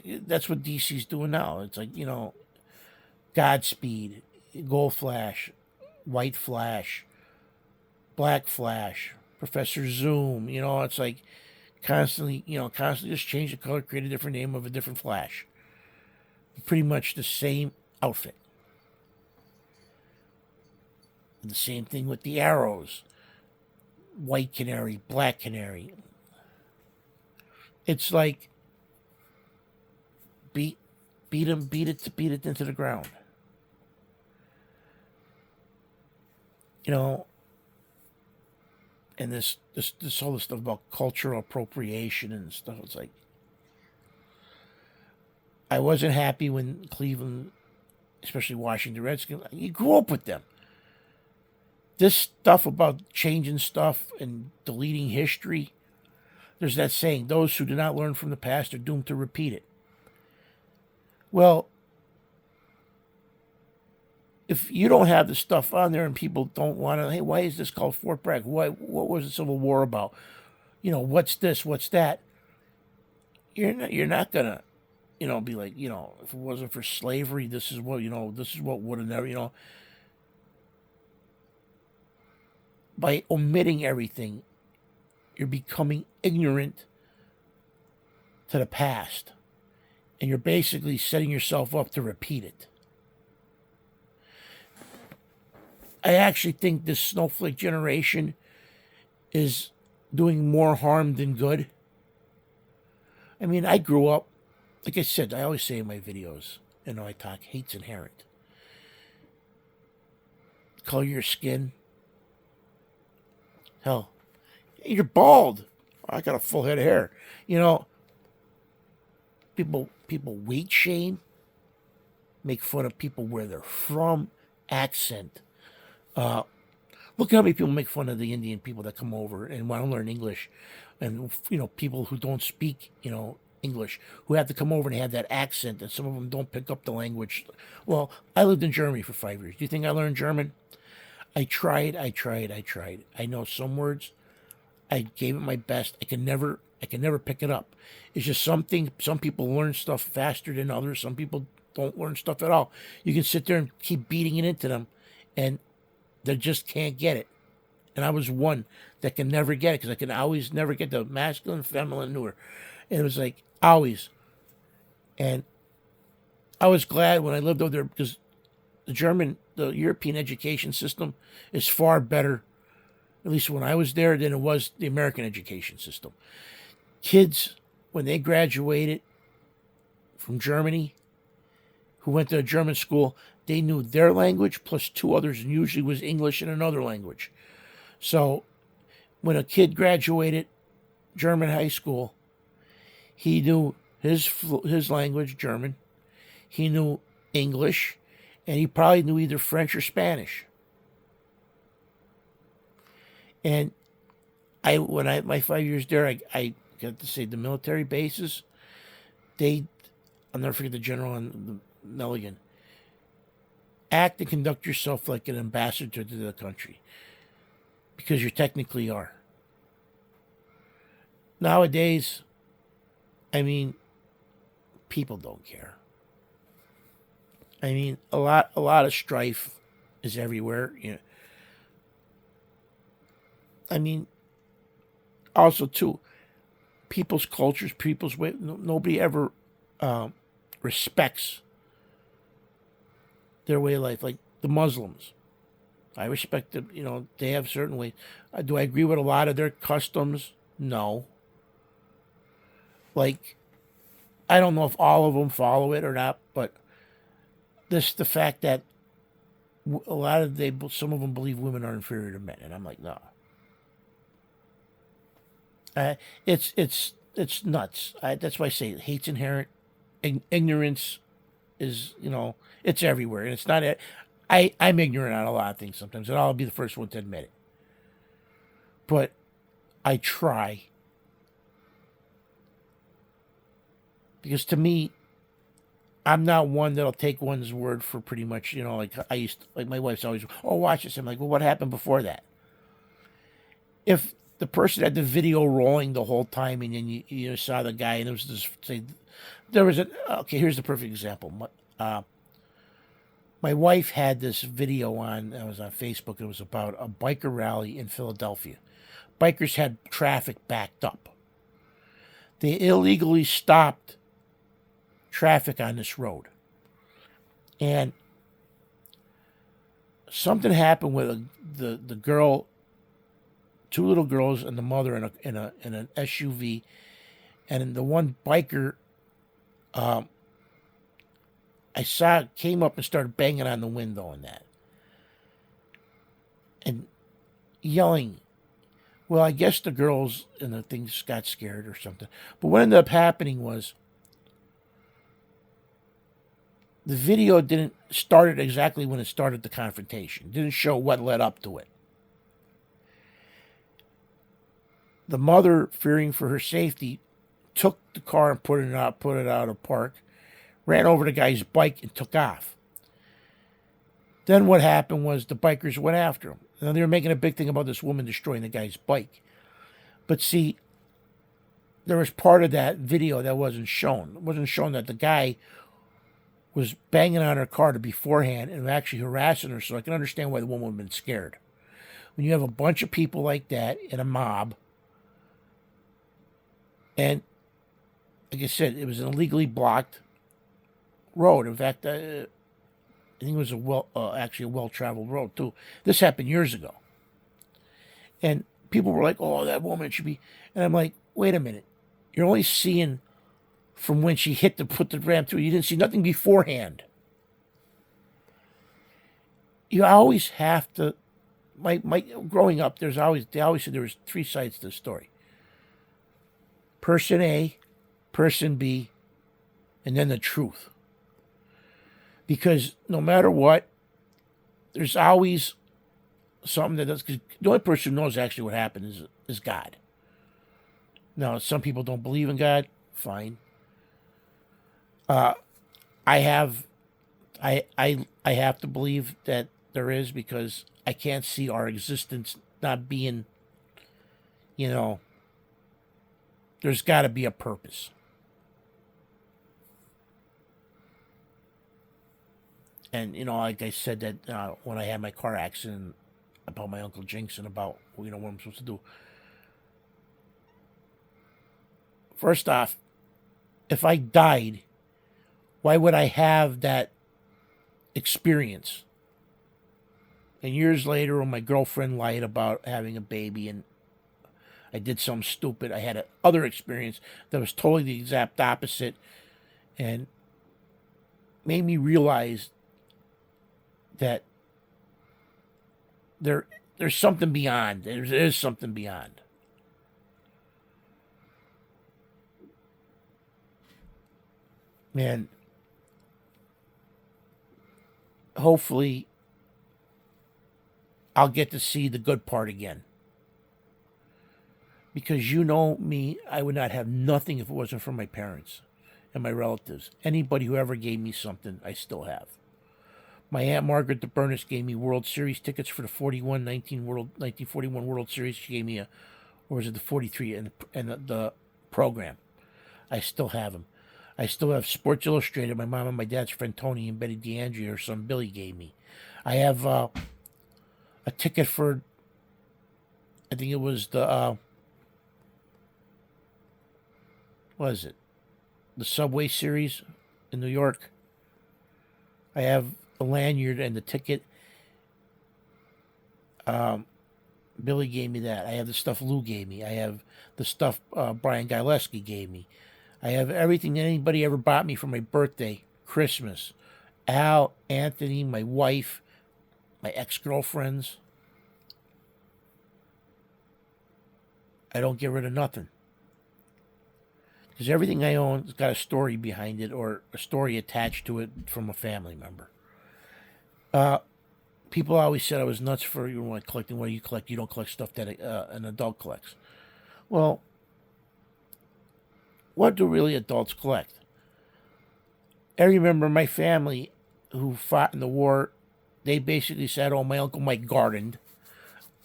Speaker 1: what DC's doing now. It's like Godspeed, Gold Flash, White Flash, Black Flash, Professor Zoom. It's like constantly just change the color, create a different name of a different Flash. Pretty much the same outfit. And the same thing with the Arrows. White Canary, Black Canary. It's like beat it into the ground. And this whole stuff about cultural appropriation and stuff. It's like, I wasn't happy when Cleveland, especially Washington Redskins, you grew up with them. This stuff about changing stuff and deleting history, there's that saying, those who do not learn from the past are doomed to repeat it. Well, if you don't have the stuff on there and people don't want to, hey, why is this called Fort Bragg? What was the Civil War about? What's this? What's that? You're not gonna, be like, if it wasn't for slavery, this is what would have never, By omitting everything, you're becoming ignorant to the past, and you're basically setting yourself up to repeat it. I actually think this snowflake generation is doing more harm than good. I mean, I grew up, like I said, I always say in my videos, I talk, hate's inherent. Color your skin. Hell, you're bald. I got a full head of hair. People weight shame, make fun of people where they're from, accent. Look at how many people make fun of the Indian people that come over and want to learn English, and people who don't speak English, who have to come over and have that accent, and some of them don't pick up the language. Well, I lived in Germany for 5 years. Do you think I learned German? I tried. I know some words. I gave it my best. I can never pick it up. It's just something. Some people learn stuff faster than others. Some people don't learn stuff at all. You can sit there and keep beating it into them, and they just can't get it. And I was one that can never get it because I can always never get the masculine, feminine, newer. And it was like always. And I was glad when I lived over there because the European education system is far better, at least when I was there, than it was the American education system. Kids, when they graduated from Germany, who went to a German school, they knew their language plus two others, and usually was English and another language. So when a kid graduated German high school, he knew his language, German. He knew English, and he probably knew either French or Spanish. And my 5 years there, I got to say the military bases, I'll never forget the general on the Milligan. Act and conduct yourself like an ambassador to the country, because you technically are. Nowadays, I mean, people don't care. I mean, a lot of strife is everywhere. You know. I mean, also too, people's cultures, people's way. Nobody ever respects their way of life. Like the Muslims, I respect them. You know, they have certain ways. Do I agree with a lot of their customs? No. Like, I don't know if all of them follow it or not, but the fact that some of them believe women are inferior to men, and I'm like, no. It's nuts. That's why I say hate's inherent. Ignorance is, it's everywhere, and it's not. I'm ignorant on a lot of things sometimes, and I'll be the first one to admit it. But I try, because to me, I'm not one that'll take one's word for pretty much. Like my wife's always, oh, watch this. I'm like, well, what happened before that? If the person had the video rolling the whole time, and then you saw the guy, and it was this. Here's the perfect example. My wife had this video on. It was on Facebook. It was about a biker rally in Philadelphia. Bikers had traffic backed up. They illegally stopped traffic on this road, and something happened with the girl. Two little girls and the mother in an SUV, and the one biker, I saw came up and started banging on the window and that, and yelling. Well, I guess the girls and the things got scared or something. But what ended up happening was the video didn't start it exactly when it started the confrontation. It didn't show what led up to it. The mother, fearing for her safety, took the car and put it out of park, ran over the guy's bike and took off. Then what happened was the bikers went after him. Now they were making a big thing about this woman destroying the guy's bike. But see, there was part of that video that wasn't shown. It wasn't shown that the guy was banging on her car beforehand and actually harassing her, so I can understand why the woman would have been scared. When you have a bunch of people like that in a mob, and like I said, it was an illegally blocked road. In fact, I think it was actually a well-traveled road too. This happened years ago, and people were like, "Oh, that woman should be," and I'm like, "Wait a minute, you're only seeing from when she put the ram through. You didn't see nothing beforehand." You always have to. Growing up, they always said there was three sides to the story. Person A, person B, and then the truth. Because no matter what, there's always something that does. Because the only person who knows actually what happened is God. Now, some people don't believe in God. Fine. I have to believe that there is, because I can't see our existence not being, you know, there's got to be a purpose. And, you know, like I said that when I had my car accident about my Uncle Jinx and about, you know, what I'm supposed to do. First off, if I died, why would I have that experience? And years later, when my girlfriend lied about having a baby and I did something stupid, I had another experience that was totally the exact opposite and made me realize that there's something beyond. There is something beyond. And hopefully I'll get to see the good part again. Because you know me, I would not have nothing if it wasn't for my parents and my relatives. Anybody who ever gave me something, I still have. My Aunt Margaret DeBurness gave me World Series tickets for the 1941 World Series. She gave me or was it the 43 and the program. I still have them. I still have Sports Illustrated. My mom and my dad's friend Tony and Betty DeAndre, her son Billy, gave me. I have a ticket for, I think it was the, what is it? The Subway Series in New York. I have a lanyard and the ticket. Billy gave me that. I have the stuff Lou gave me. I have the stuff Brian Gaileski gave me. I have everything that anybody ever bought me for my birthday, Christmas. Al, Anthony, my wife, my ex-girlfriends. I don't get rid of nothing. Because everything I own has got a story behind it or a story attached to it from a family member. People always said I was nuts for collecting. What do you collect? You don't collect stuff that an adult collects. Well, what do really adults collect? I remember my family who fought in the war, they basically said, oh, my Uncle Mike gardened.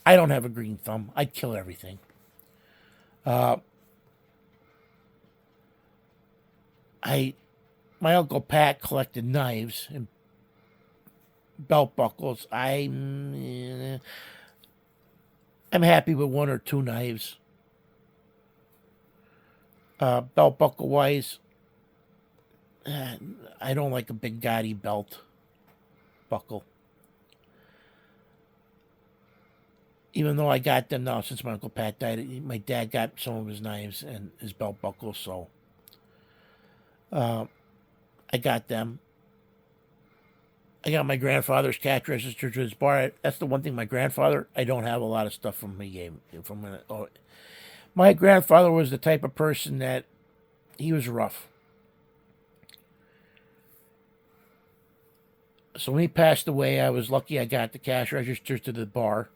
Speaker 1: I don't have a green thumb. I'd kill everything. My Uncle Pat collected knives and belt buckles. I'm happy with one or two knives. Belt buckle wise, I don't like a big gaudy belt buckle. Even though I got them now since my Uncle Pat died, my dad got some of his knives and his belt buckles, so I got them. I got my grandfather's cash register to his bar. That's the one thing. My grandfather, I don't have a lot of stuff from he gave from. My grandfather was the type of person that he was rough. So when he passed away, I was lucky. I got the cash register to the bar,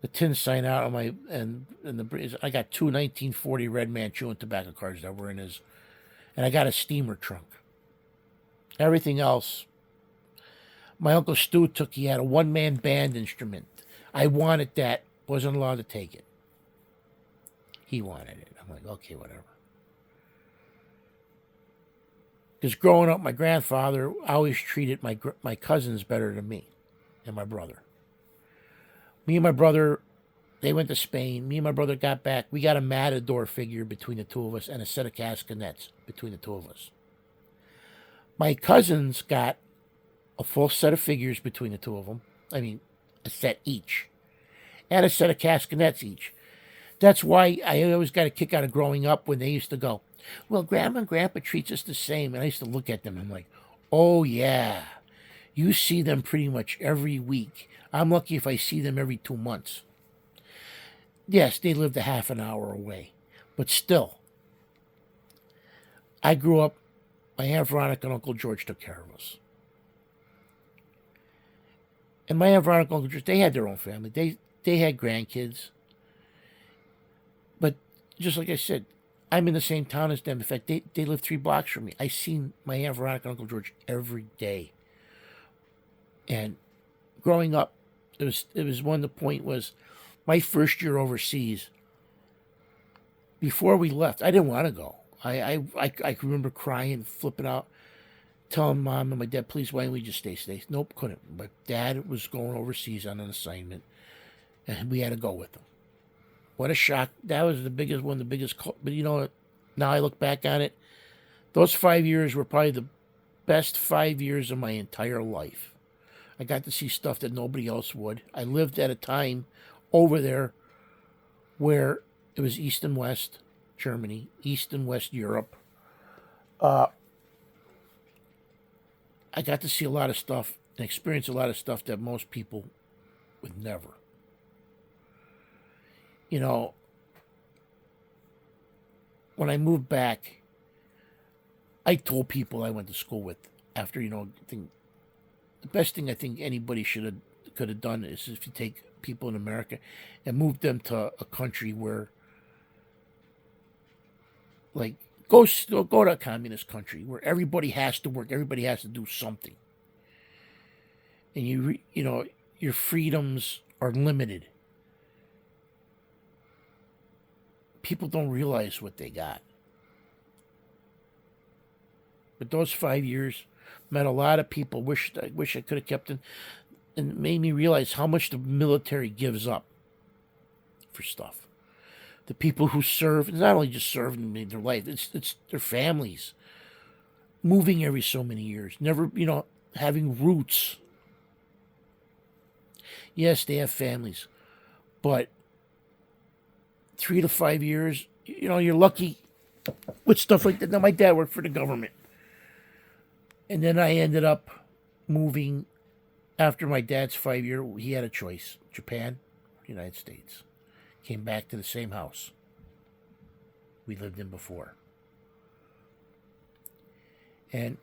Speaker 1: the tin sign out on my and the. I got two 1940 Red Man chewing tobacco cards that were in his, and I got a steamer trunk. Everything else. My Uncle Stu took, he had a one-man band instrument. I wanted that, wasn't allowed to take it. He wanted it. I'm like, okay, whatever. Because growing up, my grandfather always treated my cousins better than me and my brother. Me and my brother, they went to Spain. Me and my brother got back. We got a Matador figure between the two of us and a set of castanets between the two of us. My cousins got a full set of figures between the two of them. I mean, a set each. And a set of castanets each. That's why I always got a kick out of growing up when they used to go, well, Grandma and Grandpa treats us the same. And I used to look at them and I'm like, oh, yeah. You see them pretty much every week. I'm lucky if I see them every 2 months. Yes, they lived a half an hour away. But still, I grew up, my Aunt Veronica and Uncle George took care of us. And my Aunt Veronica and Uncle George, they had their own family. They had grandkids. But just like I said, I'm in the same town as them. In fact, they live 3 blocks from me. I seen my Aunt Veronica and Uncle George every day. And growing up, it was one of the point was my first year overseas. before we left, I didn't want to go. I can remember crying, flipping out, telling mom and my dad, please, why don't we just stay? Nope, couldn't. My dad was going overseas on an assignment, and we had to go with him. What a shock. That was one of the biggest, but you know what? Now I look back on it, those 5 years were probably the best 5 years of my entire life. I got to see stuff that nobody else would. I lived at a time over there where it was East and West Germany, East and West Europe. I got to see a lot of stuff and experience a lot of stuff that most people would never. You know, when I moved back, I told people I went to school with after, the best thing I think anybody could have done is if you take people in America and move them to a country where, like, go to a communist country where everybody has to work, everybody has to do something, and your freedoms are limited. People don't realize what they got. But those 5 years met a lot of people. I wish I could have kept in, and it made me realize how much the military gives up for stuff. The people who serve, it's not only just serving their life, it's their families. Moving every so many years, never, having roots. Yes, they have families, but 3 to 5 years, you're lucky with stuff like that. Now, my dad worked for the government. And then I ended up moving after my dad's 5 year. He had a choice: Japan, United States. Came back to the same house we lived in before. And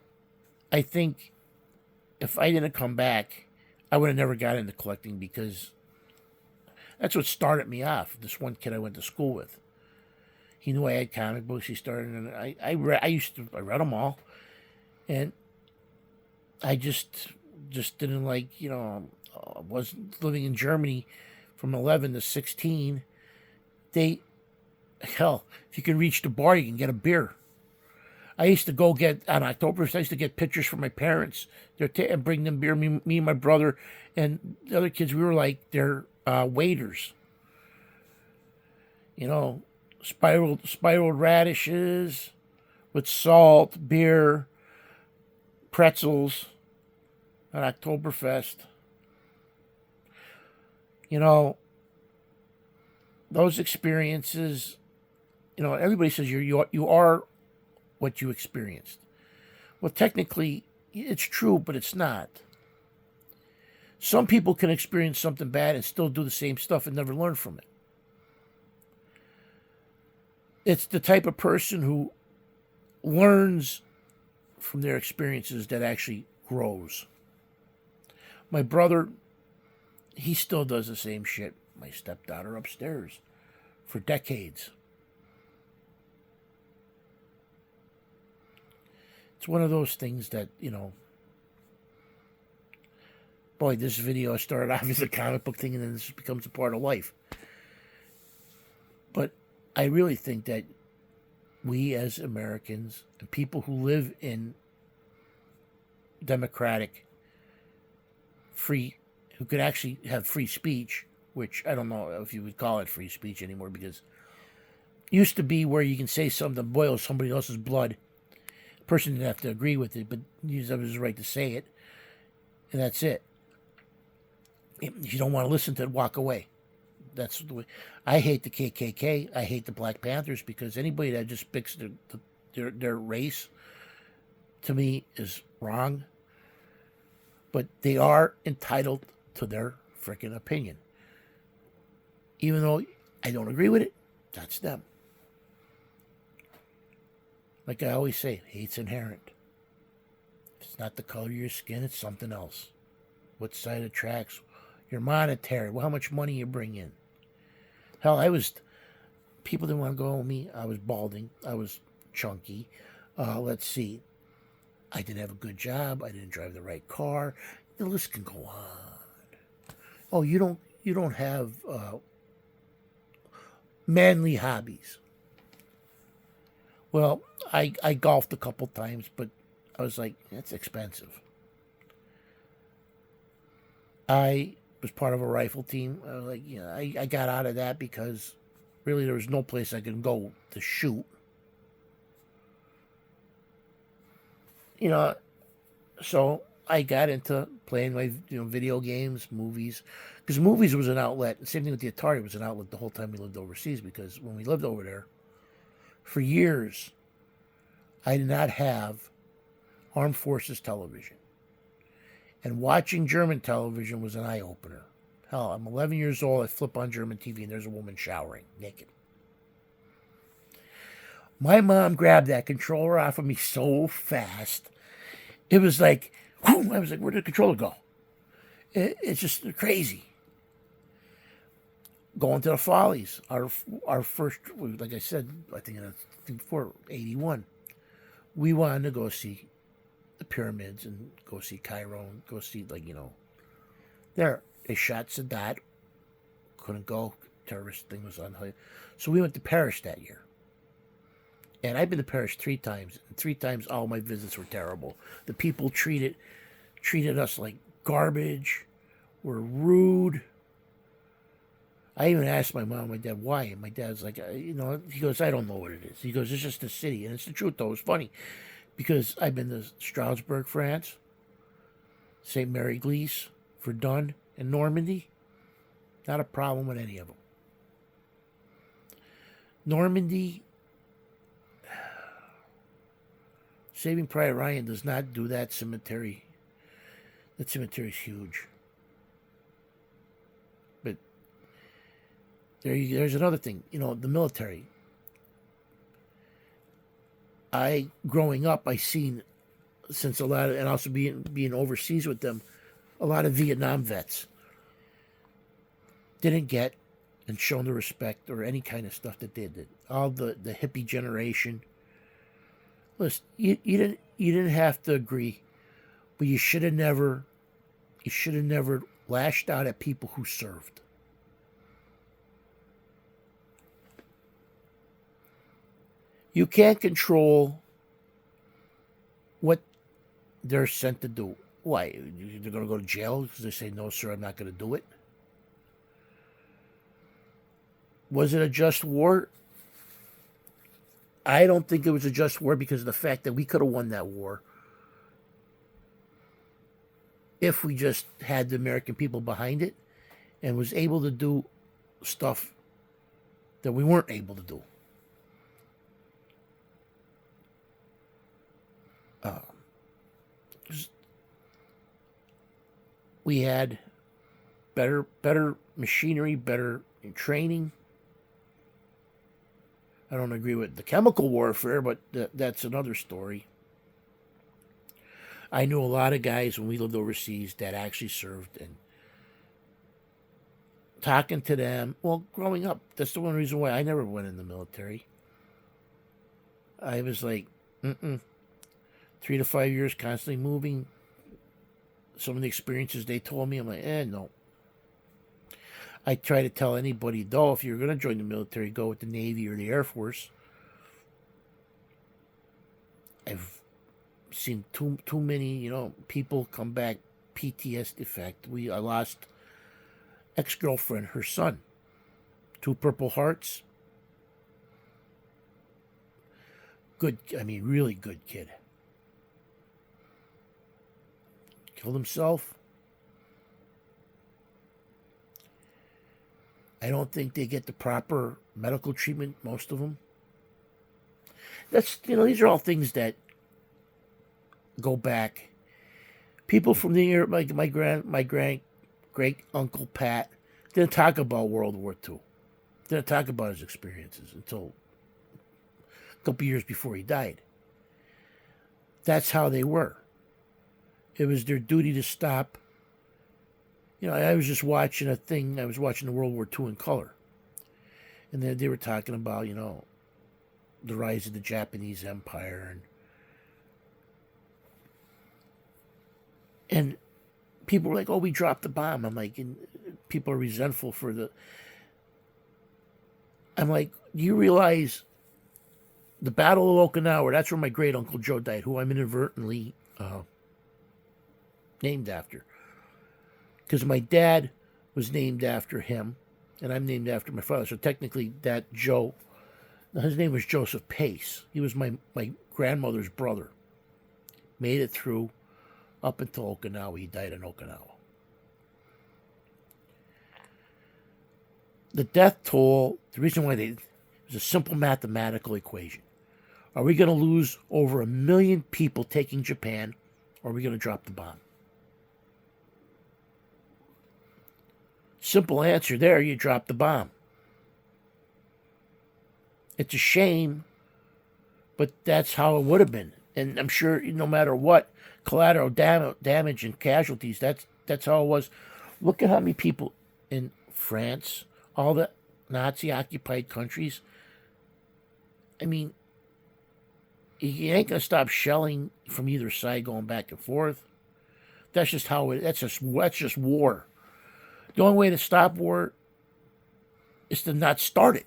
Speaker 1: I think if I didn't come back, I would have never got into collecting, because that's what started me off. This one kid I went to school with, he knew I had comic books. He started, and I read them all, and I just didn't like, I wasn't living in Germany from 11 to 16. Hell, if you can reach the bar, you can get a beer. I used to go get, on Oktoberfest, I used to get pictures from my parents and bring them beer. Me and my brother and the other kids, we were like their waiters. Spiraled radishes with salt, beer, pretzels at Oktoberfest. Those experiences, everybody says you are what you experienced. Well, technically, it's true, but it's not. Some people can experience something bad and still do the same stuff and never learn from it. It's the type of person who learns from their experiences that actually grows. My brother, he still does the same shit. My stepdaughter upstairs for decades. It's one of those things that, boy, this video started off as a comic book thing, and then this becomes a part of life. But I really think that we as Americans and people who live in democratic, free, who could actually have free speech, which I don't know if you would call it free speech anymore, because it used to be where you can say something that boils somebody else's blood. The person didn't have to agree with it, but you have his right to say it, and that's it. If you don't want to listen to it, walk away. That's the way. I hate the KKK. I hate the Black Panthers, because anybody that just picks their race, to me, is wrong. But they are entitled to their freaking opinion. Even though I don't agree with it, that's them. Like I always say, hate's inherent. If it's not the color of your skin, it's something else. What side attracts? Your monetary. Well, how much money you bring in. Hell, people didn't want to go with me. I was balding. I was chunky. Let's see. I didn't have a good job. I didn't drive the right car. The list can go on. Oh, you don't have manly hobbies. Well, I golfed a couple times, but I was like, that's expensive. I was part of a rifle team. I was like, I got out of that because really there was no place I could go to shoot. You know, so I got into playing my video games, movies, because movies was an outlet. Same thing with the Atari was an outlet the whole time we lived overseas. Because when we lived over there for years, I did not have armed forces television, and watching German television was an eye opener. Hell, I'm 11 years old. I flip on German TV and there's a woman showering naked. My mom grabbed that controller off of me so fast. It was like, whew, I was like, where did the controller go? It's just crazy. Going to the Follies, our first, like I said, I think before 81, we wanted to go see the pyramids and go see Cairo and go see, there. They shot Sadat, couldn't go, terrorist thing was on. So we went to Paris that year. And I've been to Paris 3 times. And 3 times all my visits were terrible. The people treated us like garbage, were rude. I even asked my mom and my dad why. And my dad's like, he goes, I don't know what it is. He goes, it's just a city. And it's the truth, though. It's funny because I've been to Strasbourg, France, St. Mary Glees, Verdun, and Normandy. Not a problem with any of them. Normandy, Saving Private Ryan does not do that cemetery. That cemetery is huge. But there's another thing. The military. Growing up, I seen, since a lot of, and also being overseas with them, a lot of Vietnam vets didn't get and shown the respect or any kind of stuff that they did. All the hippie generation. Listen, you didn't have to agree, but you should have never lashed out at people who served. You can't control what they're sent to do. Why? They're going to go to jail because they say, no, sir, I'm not going to do it? Was it a just war? I don't think it was a just war because of the fact that we could have won that war if we just had the American people behind it and was able to do stuff that we weren't able to do. We had better machinery, better training. I don't agree with the chemical warfare, but that's another story. I knew a lot of guys when we lived overseas that actually served, and talking to them, well, growing up, that's the one reason why I never went in the military. I was like, 3 to 5 years constantly moving. Some of the experiences they told me, I'm like, no. I try to tell anybody, though, if you're going to join the military, go with the Navy or the Air Force. I've seen too many, people come back PTSD effect. I lost ex-girlfriend, her son, 2 Purple Hearts. Good, really good kid. Killed himself. I don't think they get the proper medical treatment, most of them. These are all things that go back. People from the year, my great uncle Pat, didn't talk about World War II. Didn't talk about his experiences until a couple years before he died. That's how they were. It was their duty to stop. I was just watching a thing. I was watching the World War II in color. And they were talking about, the rise of the Japanese Empire. And people were like, oh, we dropped the bomb. I'm like, and people are resentful for I'm like, do you realize the Battle of Okinawa, that's where my great uncle Joe died, who I'm inadvertently named after. Because my dad was named after him, and I'm named after my father. So technically, that Joe, his name was Joseph Pace. He was my grandmother's brother. Made it through up until Okinawa. He died in Okinawa. The death toll, the reason why it was a simple mathematical equation. Are we going to lose over 1 million people taking Japan, or are we going to drop the bomb? Simple answer there, you drop the bomb. It's a shame, but that's how it would have been. And I'm sure no matter what, collateral damage and casualties, that's how it was. Look at how many people in France, all the Nazi-occupied countries. I mean, you ain't going to stop shelling from either side going back and forth. That's just how it, that's just war. The only way to stop war is to not start it.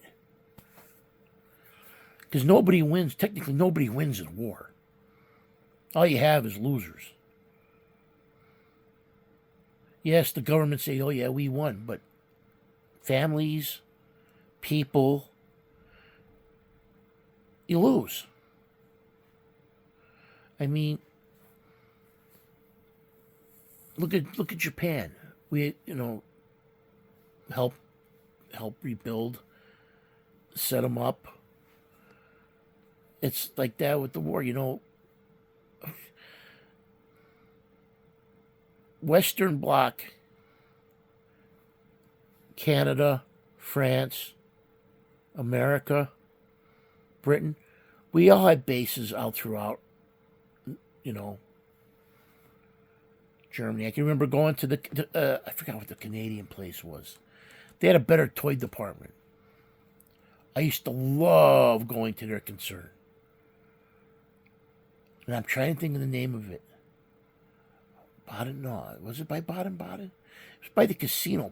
Speaker 1: Because nobody wins, technically nobody wins in war. All you have is losers. Yes, the government say, oh yeah, we won, but families, people, you lose. I mean, look at Japan. We, help rebuild, set them up. It's like that with the war, Western Bloc, Canada, France, America, Britain, we all had bases out throughout, Germany. I can remember going to I forgot what the Canadian place was. They had a better toy department. I used to love going to their concern. And I'm trying to think of the name of it. No, was it by Baden-Baden? It was by the casino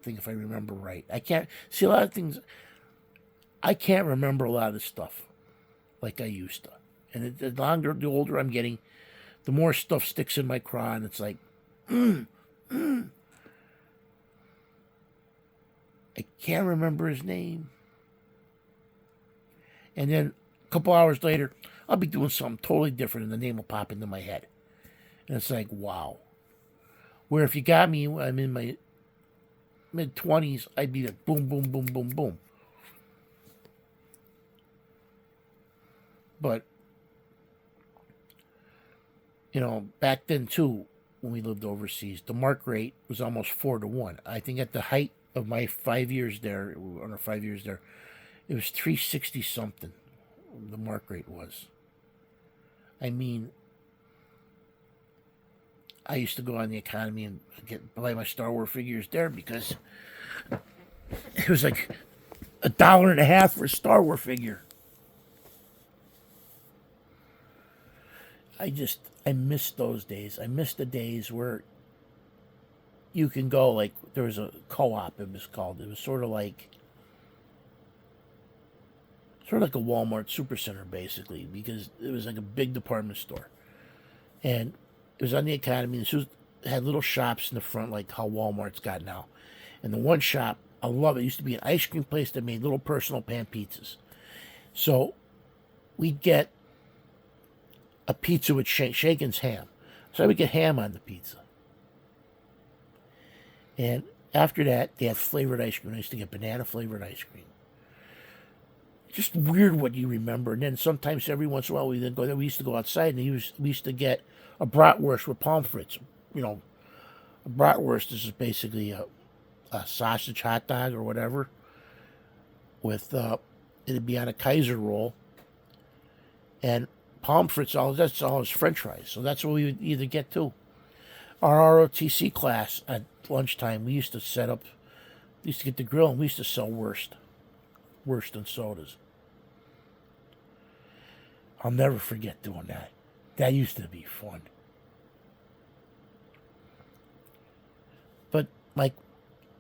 Speaker 1: thing, if I remember right. I can't see a lot of things. I can't remember a lot of stuff like I used to. And the older I'm getting, the more stuff sticks in my craw, and it's like, I can't remember his name. And then a couple hours later, I'll be doing something totally different, and the name will pop into my head. And it's like, wow. Where if you got me, I'm in my mid-20s, I'd be like, boom, boom, boom, boom, boom. But, back then, too, when we lived overseas, the mark rate was almost 4-1. I think at the height of my 5 years there, under 5 years there, it was 360-something, the mark rate was. I mean, I used to go on the economy and buy my Star Wars figures there because it was like $1.50 for a Star Wars figure. I miss those days. I miss the days where you can go, like, there was a co-op, it was called. It was sort of like a Walmart supercenter, basically, because it was like a big department store. And it was on the Academy, and it had little shops in the front, like how Walmart's got now. And the one shop, I love it. It used to be an ice cream place that made little personal pan pizzas. So we'd get a pizza with Shaken's ham. So I would get ham on the pizza. And after that, they had flavored ice cream. I used to get banana flavored ice cream. Just weird what you remember. And then sometimes every once in a while we used to go outside, and we used to get a bratwurst with pommes frites. A bratwurst is basically a sausage hot dog or whatever. With it'd be on a Kaiser roll, and pommes frites. That's all is French fries. So that's what we would either get too. Our ROTC class at lunchtime, we used to get the grill, and we used to sell Wurst and sodas. I'll never forget doing that. That used to be fun. But, like,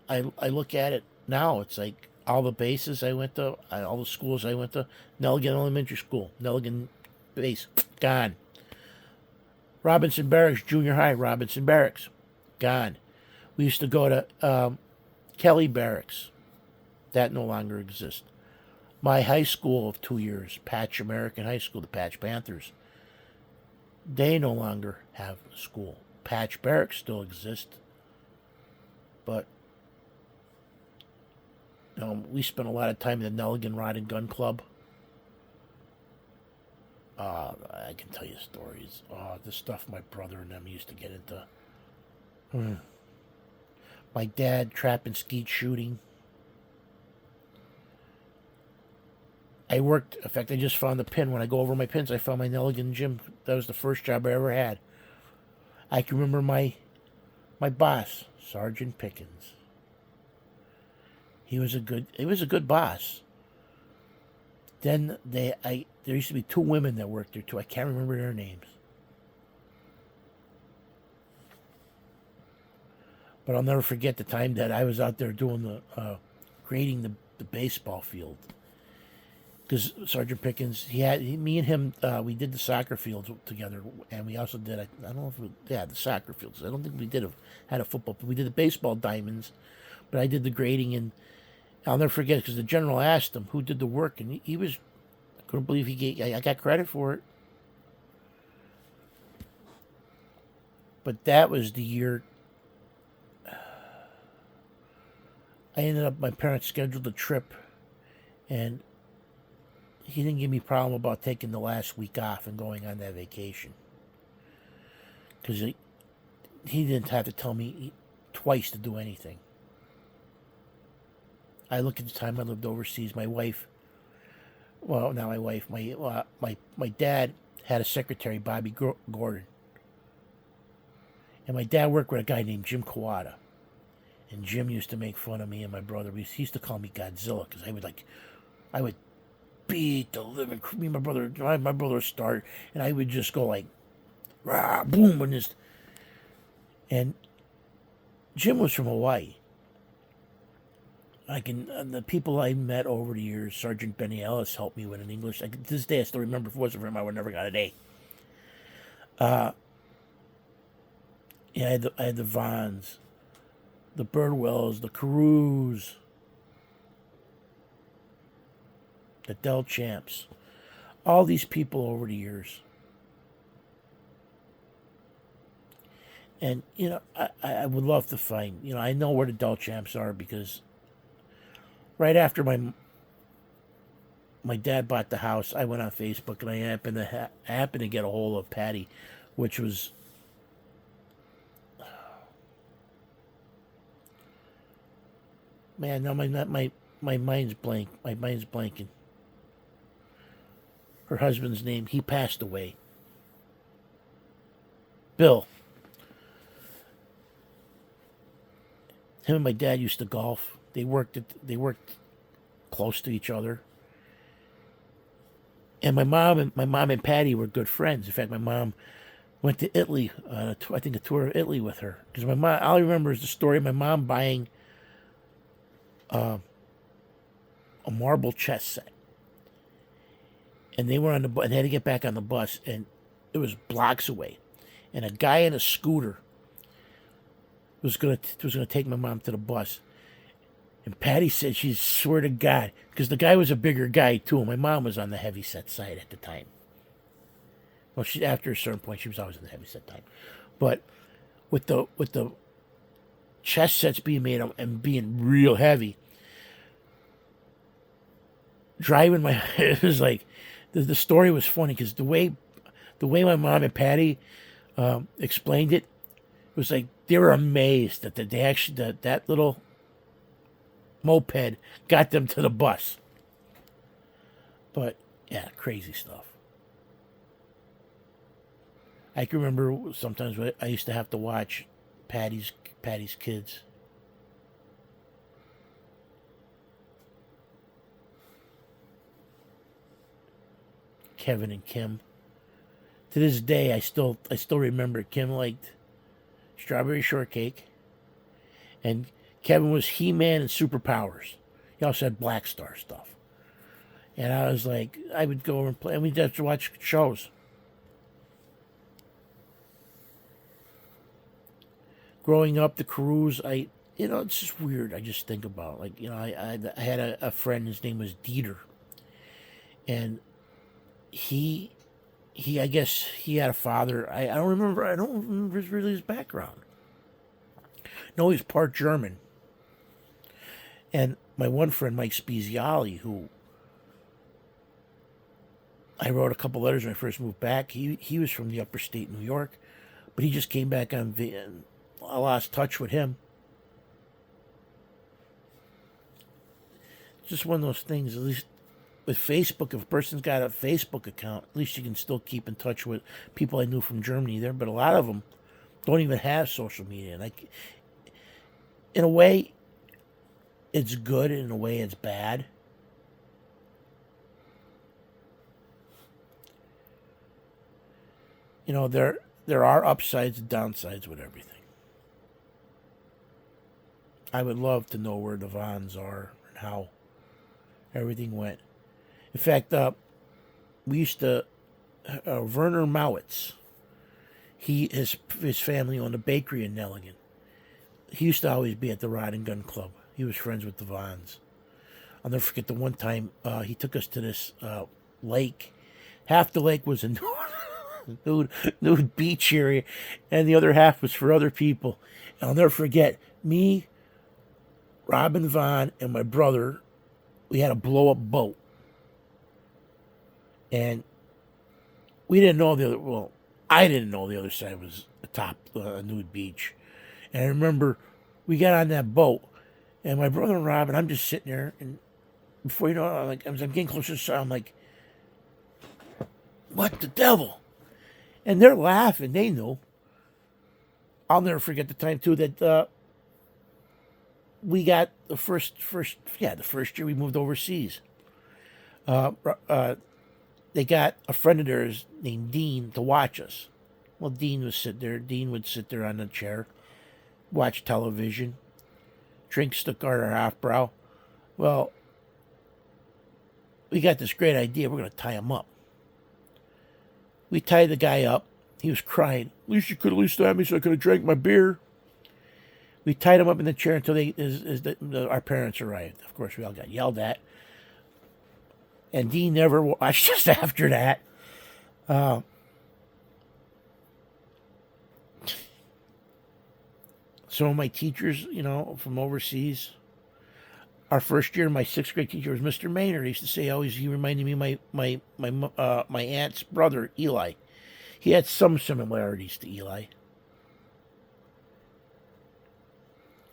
Speaker 1: I look at it now, it's like, all the bases I went to, all the schools I went to. Nelligan Elementary School, Nelligan base, gone. Robinson Barracks Junior High, Robinson Barracks, gone. We used to go to Kelly Barracks. That no longer exists. My high school of 2 years, Patch American High School, the Patch Panthers, they no longer have a school. Patch Barracks still exists, but we spent a lot of time in the Nelligan Rod and Gun Club. I can tell you stories. The stuff my brother and them used to get into. My dad trap and skeet shooting. I worked, in fact, I just found the pin. When I go over my pins, I found my Nelligan gym. That was the first job I ever had. I can remember my boss, Sergeant Pickens. He was a good boss. Then there used to be 2 women that worked there too. I can't remember their names. But I'll never forget the time that I was out there doing the grading the baseball field. Because Sergeant Pickens, me and him, we did the soccer fields together, and we also did, I don't know if the soccer fields. I don't think we had a football, but we did the baseball diamonds. But I did the grading, and I'll never forget because the general asked him who did the work, and he was, I couldn't believe I got credit for it. But that was the year my parents scheduled a trip, and he didn't give me a problem about taking the last week off and going on that vacation. Because he didn't have to tell me twice to do anything. I look at the time I lived overseas. My wife, well, not my wife, my dad had a secretary, Bobby Gordon. And my dad worked with a guy named Jim Kawada. And Jim used to make fun of me and my brother. He used to call me Godzilla because I would beat the living, me and my brother would start, and I would just go like, rah, boom, and Jim was from Hawaii. The people I met over the years, Sergeant Benny Ellis helped me with an English. To this day, I still remember if it wasn't for him, I would never got an A. I had the Vons, the Birdwells, the Carews, the Del Champs, all these people over the years. And, I would love to find, I know where the Del Champs are because right after my dad bought the house, I went on Facebook and I happened to get a hold of Patty, which was, man, now my mind's blank. My mind's blanking. Her husband's name, he passed away. Bill. Him and my dad used to golf. They worked close to each other. And my mom and Patty were good friends. In fact, my mom went to Italy, I think a tour of Italy with her. Because my mom, all I remember is the story of my mom buying a marble chess set. And they were on the bus, and they had to get back on the bus, and it was blocks away. And a guy in a scooter was gonna take my mom to the bus. And Patty said she swear to God, because the guy was a bigger guy too. My mom was on the heavy set side at the time. Well, after a certain point, she was always on the heavy set time. But with the chess sets being made and being real heavy, driving it was like. The story was funny because the way my mom and Patty explained it was like they were amazed that they actually that little moped got them to the bus. But yeah, crazy stuff. I can remember sometimes I used to have to watch Patty's kids. Kevin and Kim. To this day, I still remember Kim liked strawberry shortcake, and Kevin was He-Man and superpowers. He also had Black Star stuff. And I was like, I would go and play, and we'd have to watch shows. Growing up, the Carews, it's just weird. I just think about, like, I had a friend, his name was Dieter. And he, I guess he had a father. I don't remember really his background. No, he's part German. And my one friend, Mike Speziali, who I wrote a couple letters when I first moved back. He was from the upper state New York, but he just came back on. I lost touch with him. It's just one of those things. At least with Facebook, if a person's got a Facebook account, at least you can still keep in touch with people I knew from Germany there. But a lot of them don't even have social media. And in a way, it's good. In a way, it's bad. There are upsides and downsides with everything. I would love to know where the Vons are and how everything went. In fact, we used to Werner Mowitz. His family owned a bakery in Nelligan. He used to always be at the Rod and Gun Club. He was friends with the Vons. I'll never forget the one time he took us to this lake. Half the lake was a nude beach area, and the other half was for other people. And I'll never forget, me, Robin Vaughn, and my brother, we had a blow-up boat. And we didn't know I didn't know the other side was a top nude beach. And I remember we got on that boat, and my brother and Robin, I'm just sitting there, and before you know it, I'm getting closer to the I'm like, what the devil? And they're laughing. They know. I'll never forget the time, too, that we got the first year we moved overseas. They got a friend of theirs named Dean to watch us. Well, Dean would sit there on the chair, watch television, drink Stuttgarter Hofbrau. Well, we got this great idea. We're going to tie him up. We tied the guy up. He was crying. At least you could at least have me so I could have drank my beer. We tied him up in the chair until our parents arrived. Of course, we all got yelled at. And Dean never watched us after that. Some of my teachers, from overseas. Our first year, my sixth grade teacher was Mr. Maynard. He used to say he reminded me of my aunt's brother, Eli. He had some similarities to Eli.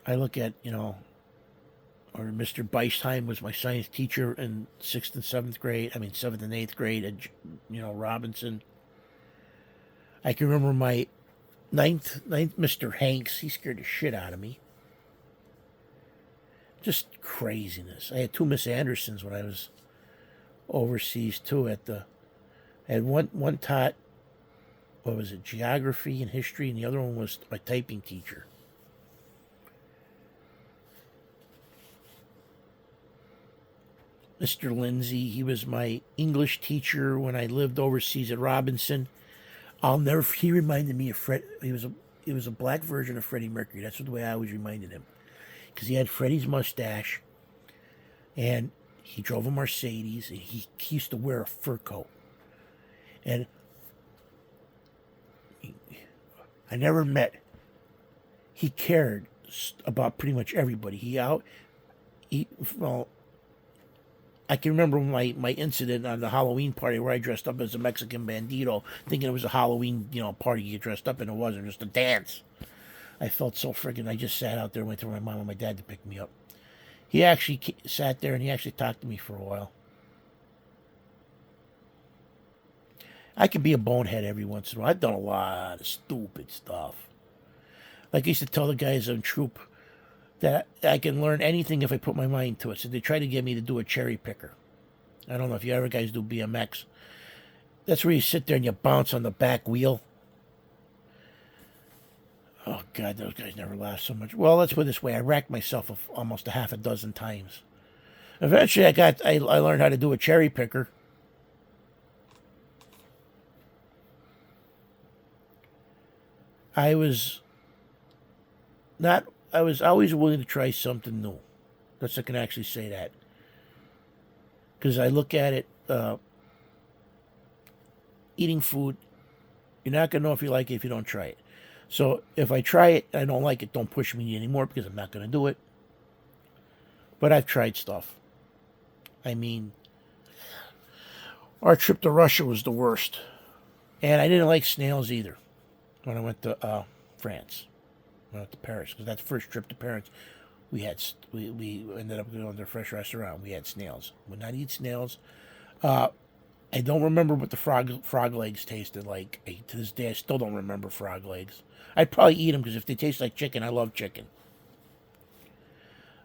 Speaker 1: I look at, or Mr. Beisheim was my science teacher in 6th and 7th grade. 7th and 8th grade at, Robinson. I can remember my ninth Mr. Hanks. He scared the shit out of me. Just craziness. I had two Miss Andersons when I was overseas too. I had one taught, what was it, geography and history, and the other one was my typing teacher. Mr. Lindsay, he was my English teacher when I lived overseas at Robinson. He reminded me of Fred. He was a black version of Freddie Mercury. That's the way I always reminded him. Because he had Freddie's mustache, and he drove a Mercedes, and he used to wear a fur coat. And I never met. He cared about pretty much everybody. I can remember my incident on the Halloween party where I dressed up as a Mexican bandito, thinking it was a Halloween, party you get dressed up in. It wasn't, just a dance. I felt so friggin'. I just sat out there and waited for my mom and my dad to pick me up. He actually sat there and he actually talked to me for a while. I can be a bonehead every once in a while. I've done a lot of stupid stuff. Like I used to tell the guys on troop that I can learn anything if I put my mind to it. So they try to get me to do a cherry picker. I don't know if you ever guys do BMX. That's where you sit there and you bounce on the back wheel. Oh, God, those guys never laugh so much. Well, let's put it this way. I racked myself almost a half a dozen times. Eventually, I learned how to do a cherry picker. I was not. I was always willing to try something new. That's I can actually say that because I look at it. Eating food, you're not gonna know if you like it if you don't try it. So if I try it and I don't like it, don't push me anymore because I'm not gonna do it. But I've tried stuff. I mean, our trip to Russia was the worst, and I didn't like snails either when I went to France. When I went to Paris because that first trip to Paris, we ended up going to a fresh restaurant. We had snails. Would not eat snails. I don't remember what the frog legs tasted like. To this day, I still don't remember frog legs. I'd probably eat them because if they taste like chicken, I love chicken.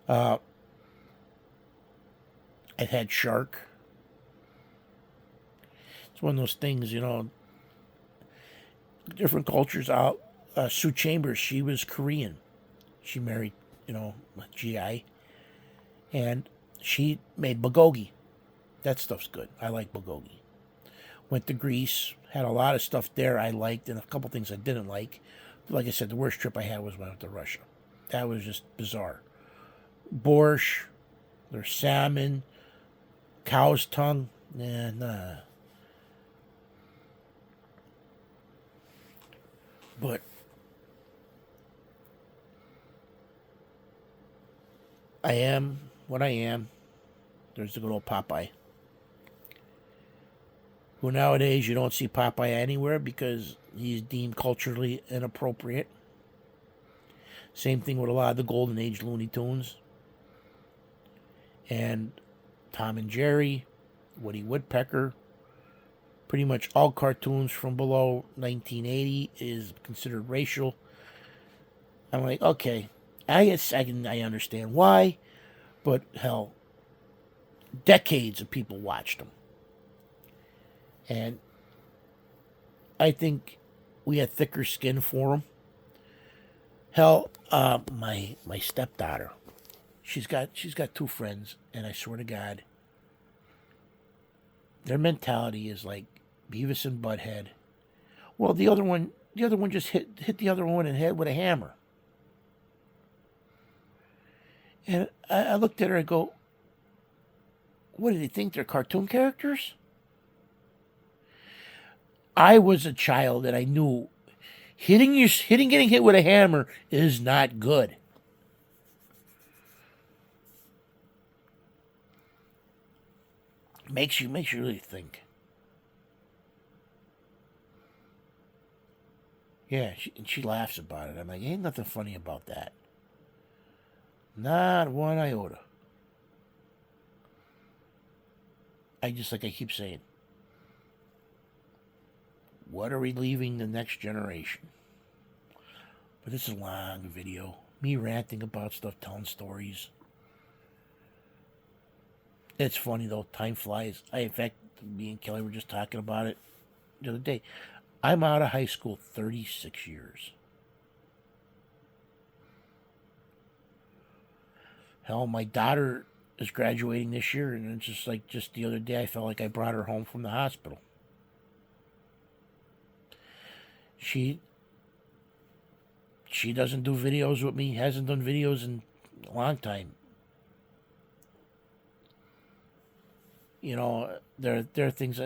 Speaker 1: I've had shark. It's one of those things, different cultures out. Sue Chambers, she was Korean. She married, a GI. And she made bulgogi. That stuff's good. I like bulgogi. Went to Greece, had a lot of stuff there I liked, and a couple things I didn't like. Like I said, the worst trip I had was when I went to Russia. That was just bizarre. Borscht, there's salmon, cow's tongue. Nah. But I am what I am. There's the good old Popeye. Who nowadays you don't see Popeye anywhere because he's deemed culturally inappropriate. Same thing with a lot of the Golden Age Looney Tunes. And Tom and Jerry, Woody Woodpecker. Pretty much all cartoons from below 1980 is considered racial. I'm like, okay, I understand why, but hell, decades of people watched them. And I think we had thicker skin for them. Hell, my stepdaughter, she's got two friends, and I swear to God, their mentality is like Beavis and Butthead. Well, the other one just hit the other one in the head with a hammer. And I looked at her and go, what do they think? They're cartoon characters? I was a child and I knew getting hit with a hammer is not good. Makes you really think. Yeah, she laughs about it. I'm like, ain't nothing funny about that. Not one iota. I keep saying, what are we leaving the next generation? But this is a long video. Me ranting about stuff, telling stories. It's funny though, time flies. In fact, me and Kelly were just talking about it the other day. I'm out of high school 36 years. Hell, my daughter is graduating this year, and it's just the other day I felt like I brought her home from the hospital. She doesn't do videos with me, hasn't done videos in a long time. There are things,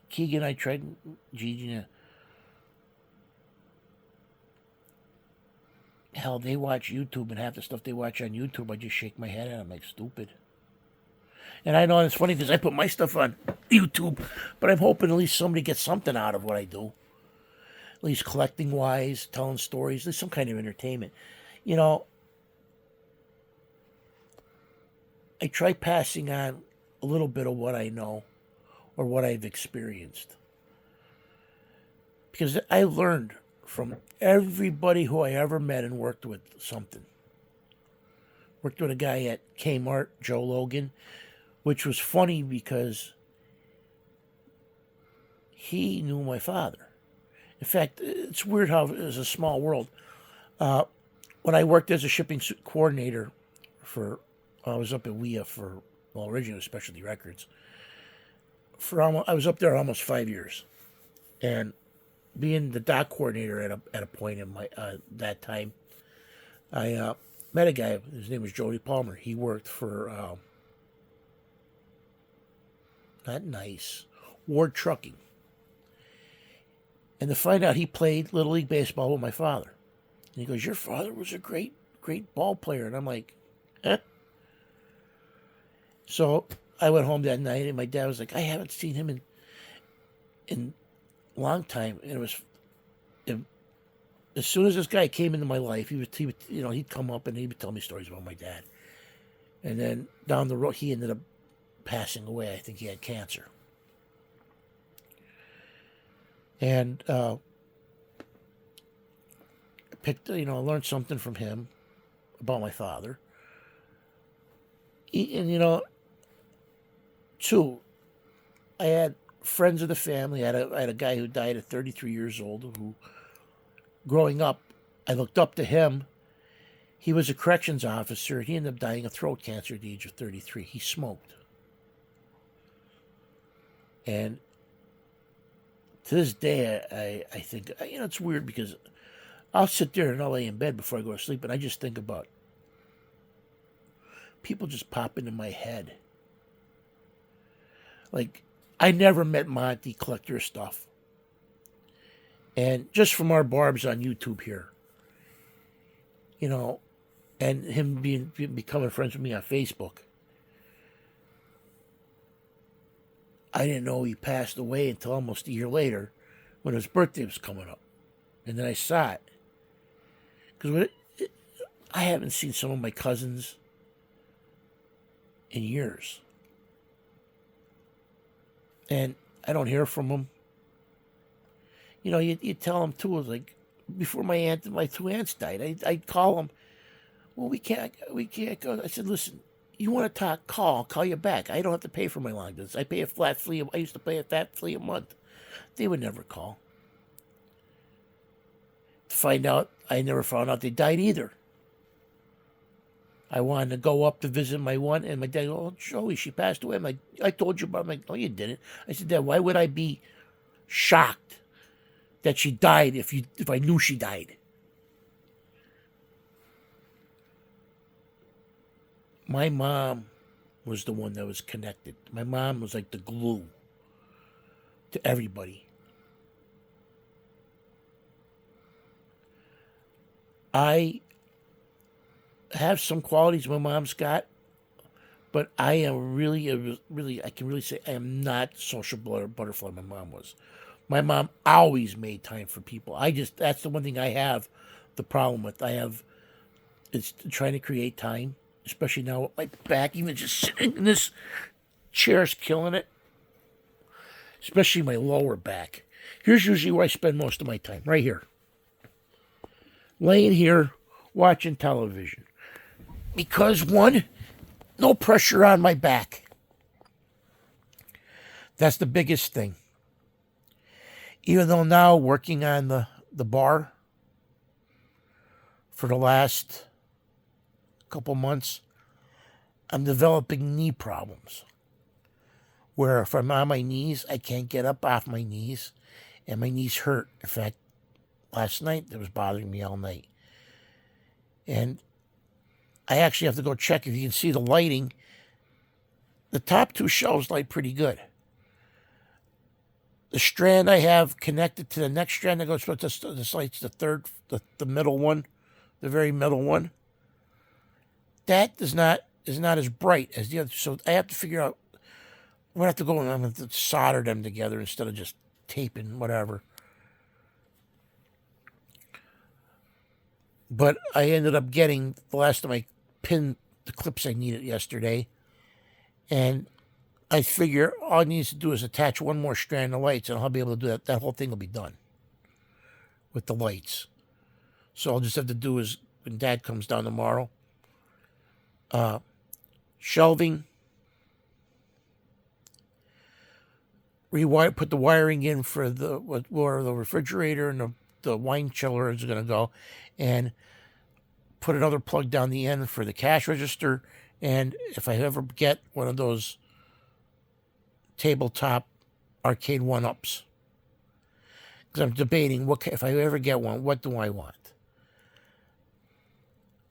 Speaker 1: Keegan, I tried, Gigi, hell, they watch YouTube, and half the stuff they watch on YouTube, I just shake my head at. I'm like, stupid. And I know it's funny because I put my stuff on YouTube, but I'm hoping at least somebody gets something out of what I do. At least collecting wise, telling stories, there's some kind of entertainment. I try passing on a little bit of what I know or what I've experienced. Because I learned from everybody who I ever met and worked with something. Worked with a guy at Kmart, Joe Logan, which was funny because he knew my father. In fact, it's weird how it's a small world. When I worked as a shipping coordinator I was up at WIA for Well, originally it was Specialty Records. I was up there almost 5 years, and being the dock coordinator at a point in my that time, I met a guy. His name was Jody Palmer. He worked for not Nice, Ward Trucking, and to find out he played Little League baseball with my father. And he goes, "Your father was a great ball player," and I'm like, "Eh." So I went home that night, and my dad was like, "I haven't seen him in a long time," and as soon as this guy came into my life, he'd come up and he would tell me stories about my dad. And then down the road, he ended up passing away. I think he had cancer. And I learned something from him about my father. Two, I had friends of the family. I had a guy who died at 33 years old who, growing up, I looked up to him. He was a corrections officer. He ended up dying of throat cancer at the age of 33. He smoked. And to this day, I think, it's weird because I'll sit there and I'll lay in bed before I go to sleep, and I just think about people just pop into my head. Like, I never met Monty Collector Stuff. And just from our barbs on YouTube here, and him becoming friends with me on Facebook, I didn't know he passed away until almost a year later when his birthday was coming up. And then I saw it. Because I haven't seen some of my cousins in years. And I don't hear from them. You tell them too, like, before my two aunts died, I'd call them. Well, we can't go. I said, listen, you want to talk, I'll call you back. I don't have to pay for my long distance. I pay a flat fee. I used to pay a flat fee a month. They would never call. To find out, I never found out they died either. I wanted to go up to visit my one, and my dad goes, "Oh, Joey, she passed away." I'm like, "I told you about it." I'm like, "No, you didn't." I said, "Dad, why would I be shocked that she died if I knew she died?" My mom was the one that was connected. My mom was like the glue to everybody. I have some qualities my mom's got, but I am I can really say I am not social butterfly my mom was. My mom always made time for people. That's the one thing I have the problem with. It's trying to create time, especially now with my back, even just sitting in this chair's killing it, especially my lower back. Here's usually where I spend most of my time, right here. Laying here, watching television. Because, one, no pressure on my back. That's the biggest thing. Even though now working on the bar for the last couple months, I'm developing knee problems. Where if I'm on my knees, I can't get up off my knees, and my knees hurt. In fact, last night it was bothering me all night. And I actually have to go check if you can see the lighting. The top two shelves light pretty good. The strand I have connected to the next strand that goes with this light's the middle one, the very middle one. That is not as bright as the other. So I have to figure out. I'm gonna have to go and I'm gonna solder them together instead of just taping whatever. But I ended up getting the last time I pinned the clips I needed yesterday, and I figure all I need to do is attach one more strand of lights, and I'll be able to do that. That whole thing will be done with the lights. So I'll just have to do is when Dad comes down tomorrow, shelving, put the wiring in for where the refrigerator and the wine chiller is going to go, and put another plug down the end for the cash register And if I ever get one of those tabletop arcade 1-ups, because I'm debating if I ever get one, what do I want?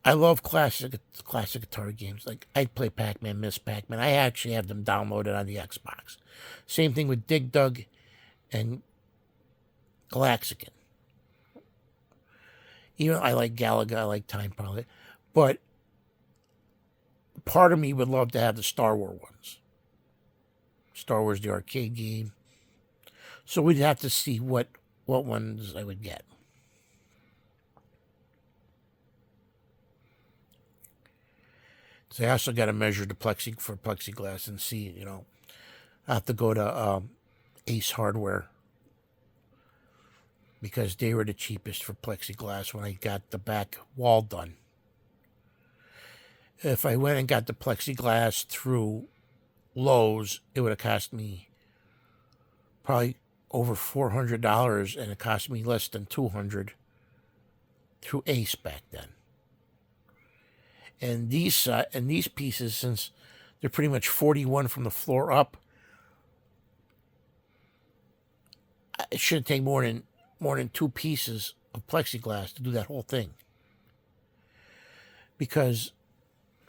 Speaker 1: I love classic Atari games. Like, I'd play Pac-Man, Miss Pac-Man. I actually have them downloaded on the Xbox. Same thing with Dig Dug and Galaxican. Even I like Galaga, I like Time Pilot. But part of me would love to have the Star Wars ones. Star Wars, the arcade game. So we'd have to see what ones I would get. So I also got to measure the plexiglass and see, I have to go to Ace Hardware because they were the cheapest for plexiglass when I got the back wall done. If I went and got the plexiglass through Lowe's, it would have cost me probably over $400, and it cost me less than $200 through Ace back then. And these pieces, since they're pretty much 41 from the floor up, it shouldn't take more than 2 pieces of plexiglass to do that whole thing. Because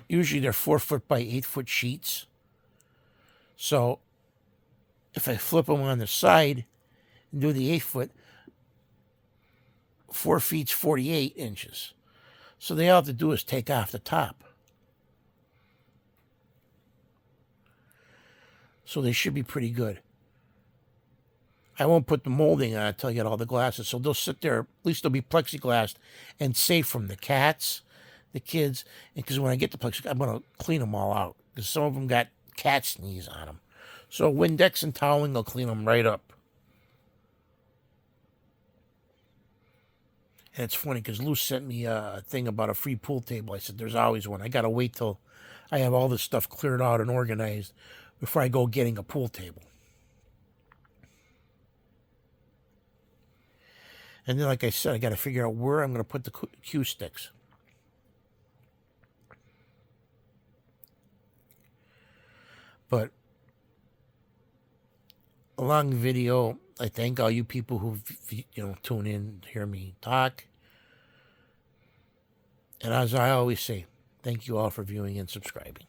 Speaker 1: usually they're 4-foot by 8-foot sheets. So if I flip them on the side and do the 8-foot, 4 feet's 48 inches. So they all have to do is take off the top. So they should be pretty good. I won't put the molding on until I get all the glasses. So they'll sit there, at least they'll be plexiglass and safe from the cats, the kids. And because when I get the plexiglass, I'm going to clean them all out. Because some of them got cat sneeze on them. So Windex and toweling will clean them right up. And it's funny because Lou sent me a thing about a free pool table. I said, there's always one. I got to wait till I have all this stuff cleared out and organized before I go getting a pool table. And then, like I said, I got to figure out where I'm going to put the cue sticks. But a long video. I thank all you people who tune in, hear me talk. And as I always say, thank you all for viewing and subscribing.